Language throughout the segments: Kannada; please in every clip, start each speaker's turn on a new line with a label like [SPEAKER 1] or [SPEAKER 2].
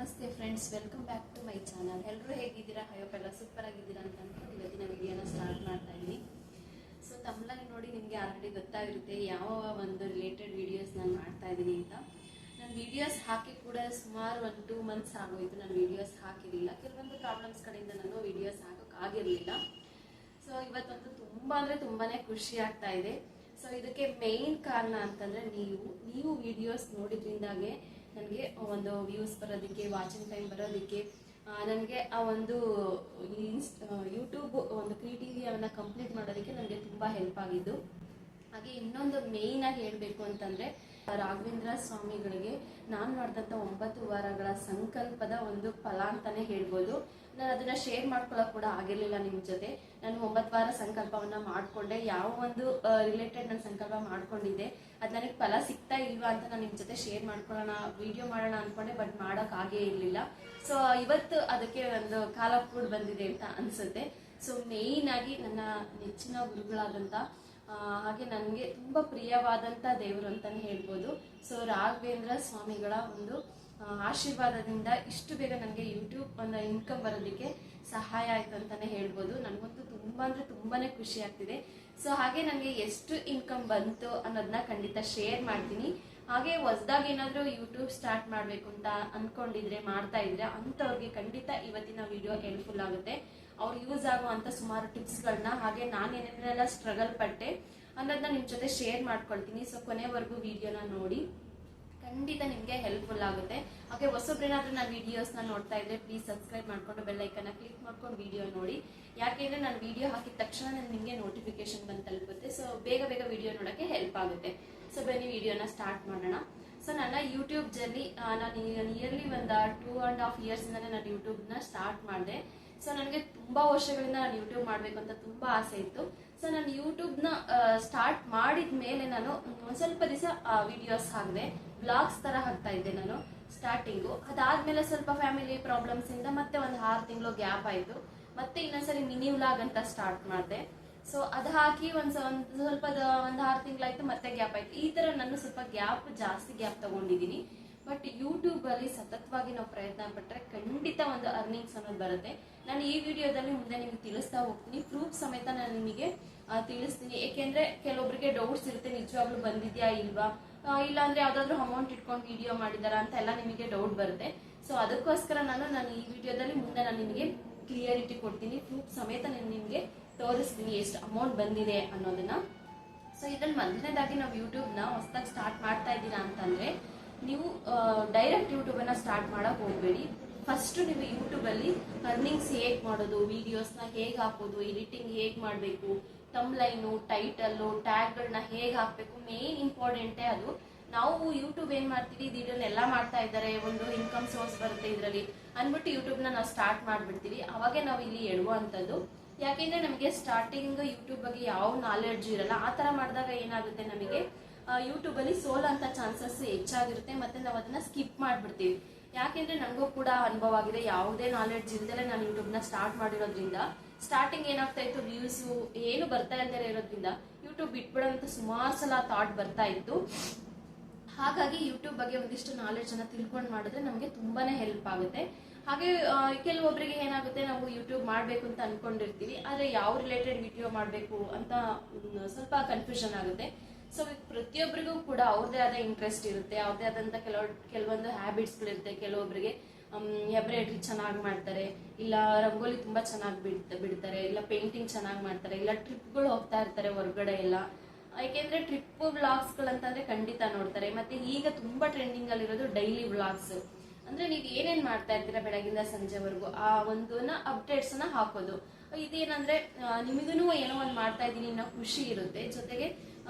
[SPEAKER 1] ನಮಸ್ತೆ friends, welcome back to my channel. ಎಲ್ಲರೂ ಹೇಗಿದ್ದೀರಾ? ಹೋಪ್ ಎಲ್ಲ ಸೂಪರ್ ಆಗಿದ್ದೀರಾ ಅಂತ ಅಂದ್ಕೊಂಡು ಇವತ್ತಿನ ವಿಡಿಯೋನ ಸ್ಟಾರ್ಟ್ ಮಾಡ್ತಾ ಇದ್ದೀನಿ. ಸೊ ತಮ್ಮಲ್ಲಿ ನೋಡಿ ನಿಮಗೆ ಆಲ್ರೆಡಿ ಗೊತ್ತಾಗಿರುತ್ತೆ ಯಾವ ಒಂದು ರಿಲೇಟೆಡ್ ವಿಡಿಯೋಸ್ ನಾನು ಮಾಡ್ತಾ ಇದ್ದೀನಿ ಅಂತ. ನಾನು ವಿಡಿಯೋಸ್ ಹಾಕಿ ಕೂಡ ಸುಮಾರು 1-2 ಮಂತ್ಸ್ ಆಗೋಯ್ತು. ನಾನು ವಿಡಿಯೋಸ್ ಹಾಕಿರಲಿಲ್ಲ. ಕೆಲವೊಂದು ಪ್ರಾಬ್ಲಮ್ಸ್ ಕಡೆಯಿಂದ ನಾನು ವಿಡಿಯೋಸ್ ಹಾಕೋಕ್ಕಾಗಿರಲಿಲ್ಲ. ಸೊ ಇವತ್ತಂತೂ ತುಂಬಾನೇ ಖುಷಿ ಆಗ್ತಾ ಇದೆ. ಸೊ ಇದಕ್ಕೆ ಮೇನ್ ಕಾರಣ ಅಂತಂದ್ರೆ ನೀವು ವಿಡಿಯೋಸ್ ನೋಡಿದ್ರಿಂದಾಗೆ ನನಗೆ ಒಂದು ವ್ಯೂಸ್ ಬರೋದಕ್ಕೆ, ವಾಚಿಂಗ್ ಟೈಮ್ ಬರೋದಕ್ಕೆ, ನನಗೆ ಆ ಒಂದು ಯೂಟ್ಯೂಬ್ ಒಂದು ಕ್ರಿಯೇಟಿವಿಟಿಯನ್ನು ಕಂಪ್ಲೀಟ್ ಮಾಡೋದಕ್ಕೆ ನನಗೆ ತುಂಬ ಹೆಲ್ಪ್ ಆಗಿದ್ದು. ಹಾಗೆ ಇನ್ನೊಂದು ಮೇಯ್ನ್ ಆಗಿ ಹೇಳಬೇಕು ಅಂತಂದ್ರೆ, ರಾಘವೇಂದ್ರ ಸ್ವಾಮಿಗಳಿಗೆ ನಾನು ಮಾಡಿದಂಥ 9 ವಾರಗಳ ಸಂಕಲ್ಪದ ಒಂದು ಫಲ ಅಂತಾನೆ ಹೇಳ್ಬೋದು. ನಾನು ಅದನ್ನ ಶೇರ್ ಮಾಡ್ಕೊಳ್ಳೋಕೆ ಕೂಡ ಆಗಿರ್ಲಿಲ್ಲ ನಿಮ್ಮ ಜೊತೆ. ನಾನು 9 ವಾರ ಸಂಕಲ್ಪವನ್ನ ಮಾಡ್ಕೊಂಡೆ. ಯಾವ ಒಂದು ರಿಲೇಟೆಡ್ ನಾನು ಸಂಕಲ್ಪ ಮಾಡ್ಕೊಂಡಿದ್ದೆ ಅದು ನನಗೆ ಫಲ ಸಿಗ್ತಾ ಇಲ್ವಾ ಅಂತ ನಾನು ನಿಮ್ಮ ಜೊತೆ ಶೇರ್ ಮಾಡ್ಕೊಳ್ಳೋಣ, ವಿಡಿಯೋ ಮಾಡೋಣ ಅನ್ಕೊಂಡೆ. ಬಟ್ ಮಾಡೋಕ್ ಆಗೇ ಇರಲಿಲ್ಲ. ಸೊ ಇವತ್ತು ಅದಕ್ಕೆ ಒಂದು ಕಾಲ ಕೂಡ ಬಂದಿದೆ ಅಂತ ಅನ್ಸುತ್ತೆ. ಸೊ ಮೇಯ್ನ್ ಆಗಿ ನನ್ನ ನೆಚ್ಚಿನ ಗುರುಗಳಾದಂಥ ಹಾಗೆ ನನಗೆ ತುಂಬಾ ಪ್ರಿಯವಾದಂಥ ದೇವರು ಅಂತಾನೆ ಹೇಳ್ಬೋದು. ಸೊ ರಾಘವೇಂದ್ರ ಸ್ವಾಮಿಗಳ ಒಂದು ಆಶೀರ್ವಾದದಿಂದ ಇಷ್ಟು ಬೇಗ ನನಗೆ ಯೂಟ್ಯೂಬ್ ಒಂದು ಇನ್ಕಮ್ ಬರೋದಕ್ಕೆ ಸಹಾಯ ಆಯ್ತು ಅಂತಾನೆ ಹೇಳ್ಬೋದು. ನನಗಂತೂ ತುಂಬಾನೇ ಖುಷಿ ಆಗ್ತಿದೆ. ಸೊ ಹಾಗೆ ನನಗೆ ಎಷ್ಟು ಇನ್ಕಮ್ ಬಂತು ಅನ್ನೋದನ್ನ ಖಂಡಿತ ಶೇರ್ ಮಾಡ್ತೀನಿ. ಹಾಗೆ ಹೊಸದಾಗಿ ಏನಾದರೂ ಯೂಟ್ಯೂಬ್ ಸ್ಟಾರ್ಟ್ ಮಾಡಬೇಕು ಅಂತ ಅನ್ಕೊಂಡಿದ್ರೆ, ಮಾಡ್ತಾ ಇದ್ರೆ ಅಂಥವ್ರಿಗೆ ಖಂಡಿತ ಇವತ್ತಿನ ವಿಡಿಯೋ ಹೆಲ್ಪ್ಫುಲ್ ಆಗುತ್ತೆ. ಅವ್ರು ಯೂಸ್ ಆಗುವಂತ ಸುಮಾರು ಟಿಪ್ಸ್ಗಳನ್ನ, ಹಾಗೆ ನಾನು ಏನೇನೆಲ್ಲ ಸ್ಟ್ರಗಲ್ ಪಟ್ಟೆ ಅನ್ನೋದನ್ನ ನಿಮ್ ಜೊತೆ ಶೇರ್ ಮಾಡ್ಕೊಳ್ತೀನಿ. ಸೊ ಕೊನೆವರೆಗೂ ವಿಡಿಯೋನ ನೋಡಿ, ಖಂಡಿತ ನಿಮ್ಗೆ ಹೆಲ್ಪ್ಫುಲ್ ಆಗುತ್ತೆ. ಹಾಗೆ ಹೊಸೊಬ್ರೇನಾದ್ರೂ ನನ್ನ ವಿಡಿಯೋಸ್ನ ನೋಡ್ತಾ ಇದ್ರೆ ಪ್ಲೀಸ್ ಸಬ್ಸ್ಕ್ರೈಬ್ ಮಾಡ್ಕೊಂಡು ಬೆಲ್ ಐಕನ್ನ ಕ್ಲಿಕ್ ಮಾಡ್ಕೊಂಡು ವಿಡಿಯೋ ನೋಡಿ. ಯಾಕೆಂದ್ರೆ ನಾನು ವಿಡಿಯೋ ಹಾಕಿದ ತಕ್ಷಣ ನಿಮಗೆ ನೋಟಿಫಿಕೇಶನ್ ಬಂದು ತಲುಪುತ್ತೆ. ಸೊ ಬೇಗ ವಿಡಿಯೋ ನೋಡಕ್ಕೆ ಹೆಲ್ಪ್ ಆಗುತ್ತೆ. ಸೊ ಬನ್ನಿ ವಿಡಿಯೋನ ಸ್ಟಾರ್ಟ್ ಮಾಡೋಣ. ಸೊ ನನ್ನ ಯೂಟ್ಯೂಬ್ ಜರ್ನಿ ನಾನು ನಿಯರ್ಲಿ ಒಂದು 2.5 years ಇಂದಾನೆ ನಾನು ಯೂಟ್ಯೂಬ್ನ ಸ್ಟಾರ್ಟ್ ಮಾಡಿದೆ. ಸೊ ನನಗೆ ತುಂಬಾ ವರ್ಷಗಳಿಂದ ನಾನು ಯೂಟ್ಯೂಬ್ ಮಾಡ್ಬೇಕು ಅಂತ ತುಂಬಾ ಆಸೆ ಇತ್ತು. ಸೊ ನಾನು ಯೂಟ್ಯೂಬ್ನ ಸ್ಟಾರ್ಟ್ ಮಾಡಿದ ಮೇಲೆ ನಾನು ಸ್ವಲ್ಪ ದಿವಸ ವಿಡಿಯೋಸ್ ಹಾಕಿದೆ, ಬ್ಲಾಗ್ಸ್ ತರ ಹಾಕ್ತಾ ಇದ್ದೆ ನಾನು ಸ್ಟಾರ್ಟಿಂಗು. ಅದಾದ್ಮೇಲೆ ಸ್ವಲ್ಪ ಫ್ಯಾಮಿಲಿ ಪ್ರಾಬ್ಲಮ್ಸ್ ಇಂದ ಮತ್ತೆ ಒಂದು 6 ತಿಂಗಳು ಗ್ಯಾಪ್ ಆಯ್ತು. ಮತ್ತೆ ಇನ್ನೊಂದ್ಸರಿ ಮಿನಿ ವ್ಲಾಗ್ ಅಂತ ಸ್ಟಾರ್ಟ್ ಮಾಡಿದೆ. ಸೊ ಅದು ಹಾಕಿ ಒಂದು 6 ತಿಂಗಳಾಯ್ತು, ಮತ್ತೆ ಗ್ಯಾಪ್ ಆಯ್ತು. ಈ ತರ ನಾನು ಸ್ವಲ್ಪ ಜಾಸ್ತಿ ಗ್ಯಾಪ್ ತಗೊಂಡಿದ್ದೀನಿ. ಬಟ್ ಯೂಟ್ಯೂಬ್ ಅಲ್ಲಿ ಸತತವಾಗಿ ನಾವು ಪ್ರಯತ್ನ ಪಟ್ಟರೆ ಖಂಡಿತ ಒಂದು ಅರ್ನಿಂಗ್ಸ್ ಅನ್ನೋದು ಬರುತ್ತೆ. ನಾನು ಈ ವಿಡಿಯೋದಲ್ಲಿ ಮುಂದೆ ನಿಮ್ಗೆ ತಿಳಿಸ್ತಾ ಹೋಗ್ತೀನಿ, ಪ್ರೂಫ್ ಸಮೇತ ನಾನು ನಿಮಗೆ ತಿಳಿಸ್ತೀನಿ. ಏಕೆಂದ್ರೆ ಕೆಲವೊಬ್ಬರಿಗೆ ಡೌಟ್ಸ್ ಇರುತ್ತೆ, ನಿಜವಾಗ್ಲೂ ಬಂದಿದ್ಯಾ ಇಲ್ವಾ, ಇಲ್ಲ ಅಂದ್ರೆ ಯಾವ್ದಾದ್ರು ಅಮೌಂಟ್ ಇಟ್ಕೊಂಡು ವಿಡಿಯೋ ಮಾಡಿದಾರ ಅಂತ ಎಲ್ಲ ನಿಮಗೆ ಡೌಟ್ ಬರುತ್ತೆ. ಸೊ ಅದಕ್ಕೋಸ್ಕರ ನಾನು ಈ ವಿಡಿಯೋದಲ್ಲಿ ಮುಂದೆ ನಾನು ನಿಮಗೆ ಕ್ಲಿಯರಿಟಿ ಕೊಡ್ತೀನಿ, ಪ್ರೂಫ್ ಸಮೇತ ನಾನು ನಿಮಗೆ ತೋರಿಸ್ತೀನಿ ಎಷ್ಟು ಅಮೌಂಟ್ ಬಂದಿದೆ ಅನ್ನೋದನ್ನ. ಸೊ ಇದ್ರಲ್ಲಿ ಮೊದಲನೇದಾಗಿ ನಾವು ಯೂಟ್ಯೂಬ್ನ ಹೊಸದಾಗಿ ಸ್ಟಾರ್ಟ್ ಮಾಡ್ತಾ ಇದ್ದೀರಾ ಅಂತಂದ್ರೆ, ನೀವು ಡೈರೆಕ್ಟ್ ಯೂಟ್ಯೂಬ್ ಅನ್ನ ಸ್ಟಾರ್ಟ್ ಮಾಡಕ್ ಹೋಗ್ಬೇಡಿ. ಫಸ್ಟ್ ನೀವು ಯೂಟ್ಯೂಬ್ ಅಲ್ಲಿ ಅರ್ನಿಂಗ್ಸ್ ಹೇಗ್ ಮಾಡೋದು, ವಿಡಿಯೋಸ್ನ ಹೇಗ್ ಹಾಕೋದು, ಎಡಿಟಿಂಗ್ ಹೇಗ್ ಮಾಡಬೇಕು, ತಮ್ಲೈನು, ಟೈಟಲ್ಲು, ಟ್ಯಾಗ್ಗಳನ್ನ ಹೇಗ್ ಹಾಕ್ಬೇಕು, ಮೇನ್ ಇಂಪಾರ್ಟೆಂಟೇ ಅದು. ನಾವು ಯೂಟ್ಯೂಬ್ ಏನ್ ಮಾಡ್ತೀವಿ, ಇದನ್ನೆಲ್ಲ ಮಾಡ್ತಾ ಇದ್ದಾರೆ, ಒಂದು ಇನ್ಕಮ್ ಸೋರ್ಸ್ ಬರುತ್ತೆ ಇದರಲ್ಲಿ ಅನ್ಬಿಟ್ಟು ಯೂಟ್ಯೂಬ್ನ ನಾವು ಸ್ಟಾರ್ಟ್ ಮಾಡ್ಬಿಡ್ತೀವಿ. ಅವಾಗೆ ನಾವು ಇಲ್ಲಿ ಎಡುವಂಥದ್ದು. ಯಾಕೆಂದ್ರೆ ನಮಗೆ ಸ್ಟಾರ್ಟಿಂಗ್ ಯೂಟ್ಯೂಬ್ ಬಗ್ಗೆ ಯಾವ ನಾಲೆಡ್ಜ್ ಇರಲ್ಲ. ಆ ತರ ಮಾಡಿದಾಗ ಏನಾಗುತ್ತೆ, ನಮಗೆ ಯೂಟ್ಯೂಬ್ ಅಲ್ಲಿ ಸೋಲ್ ಅಂತ ಚಾನ್ಸಸ್ ಹೆಚ್ಚಾಗಿರುತ್ತೆ. ಮತ್ತೆ ನಾವು ಅದನ್ನ ಸ್ಕಿಪ್ ಮಾಡ್ಬಿಡ್ತೀವಿ. ಯಾಕೆಂದ್ರೆ ನನಗೂ ಕೂಡ ಅನುಭವ ಆಗಿದೆ, ಯಾವುದೇ ನಾಲೆಡ್ಜ್ ಇಲ್ದಲೆ ನಾನು ಯೂಟ್ಯೂಬ್ ನ ಸ್ಟಾರ್ಟ್ ಮಾಡಿರೋದ್ರಿಂದ ಸ್ಟಾರ್ಟಿಂಗ್ ಏನಾಗ್ತಾ ಇತ್ತು, ವ್ಯೂಸ್ ಏನು ಬರ್ತಾ ಇಲ್ದೇ ಇರೋದ್ರಿಂದ ಯೂಟ್ಯೂಬ್ ಬಿಟ್ಬಿಡೋಂತ ಸುಮಾರು ಸಲ ಥಾಟ್ ಬರ್ತಾ ಇತ್ತು. ಹಾಗಾಗಿ ಯೂಟ್ಯೂಬ್ ಬಗ್ಗೆ ಒಂದಿಷ್ಟು ನಾಲೆಡ್ಜ್ ಅನ್ನ ತಿಳ್ಕೊಂಡು ಮಾಡಿದ್ರೆ ನಮಗೆ ತುಂಬಾನೇ ಹೆಲ್ಪ್ ಆಗುತ್ತೆ. ಹಾಗೆ ಕೆಲವೊಬ್ಬರಿಗೆ ಏನಾಗುತ್ತೆ, ನಾವು ಯೂಟ್ಯೂಬ್ ಮಾಡ್ಬೇಕು ಅಂತ ಅನ್ಕೊಂಡಿರ್ತೀವಿ, ಆದ್ರೆ ಯಾವ ರಿಲೇಟೆಡ್ ವಿಡಿಯೋ ಮಾಡ್ಬೇಕು ಅಂತ ಸ್ವಲ್ಪ ಕನ್ಫ್ಯೂಷನ್ ಆಗುತ್ತೆ. ಸೊ ಪ್ರತಿಯೊಬ್ಬರಿಗೂ ಕೂಡ ಅವ್ರದೇ ಆದ ಇಂಟ್ರೆಸ್ಟ್ ಇರುತ್ತೆ, ಅವ್ರದೇ ಆದಂತ ಕೆಲವೊಂದು ಹ್ಯಾಬಿಟ್ಸ್ಗಳಿರುತ್ತೆ. ಕೆಲವೊಬ್ಬರಿಗೆ ಎಂಬ್ರಾಯ್ಡ್ರಿ ಚೆನ್ನಾಗಿ ಮಾಡ್ತಾರೆ, ಇಲ್ಲ ರಂಗೋಲಿ ತುಂಬಾ ಚೆನ್ನಾಗಿ ಬಿಡ್ತಾರೆ, ಇಲ್ಲ ಪೇಂಟಿಂಗ್ ಚೆನ್ನಾಗಿ ಮಾಡ್ತಾರೆ, ಇಲ್ಲ ಟ್ರಿಪ್ಗಳು ಹೋಗ್ತಾ ಇರ್ತಾರೆ ಹೊರಗಡೆ ಎಲ್ಲ. ಯಾಕೆಂದ್ರೆ ಟ್ರಿಪ್ ವ್ಲಾಗ್ಸ್ ಗಳಂತಂದ್ರೆ ಖಂಡಿತ ನೋಡ್ತಾರೆ. ಮತ್ತೆ ಈಗ ತುಂಬಾ ಟ್ರೆಂಡಿಂಗ್ ಅಲ್ಲಿರೋದು ಡೈಲಿ ವ್ಲಾಗ್ಸ್. ಅಂದ್ರೆ ನೀವು ಏನೇನ್ ಮಾಡ್ತಾ ಇರ್ತೀರಾ ಬೆಳಗಿಂದ ಸಂಜೆವರೆಗೂ ಆ ಒಂದನ್ನ ಅಪ್ಡೇಟ್ಸ್ ನ ಹಾಕೋದು. ಇದೇನಂದ್ರೆ ನಿಮಗೂ ಏನೋ ಒಂದು ಮಾಡ್ತಾ ಇದೀನಿ ಅನ್ನೋ ಖುಷಿ ಇರುತ್ತೆ. ಜೊತೆಗೆ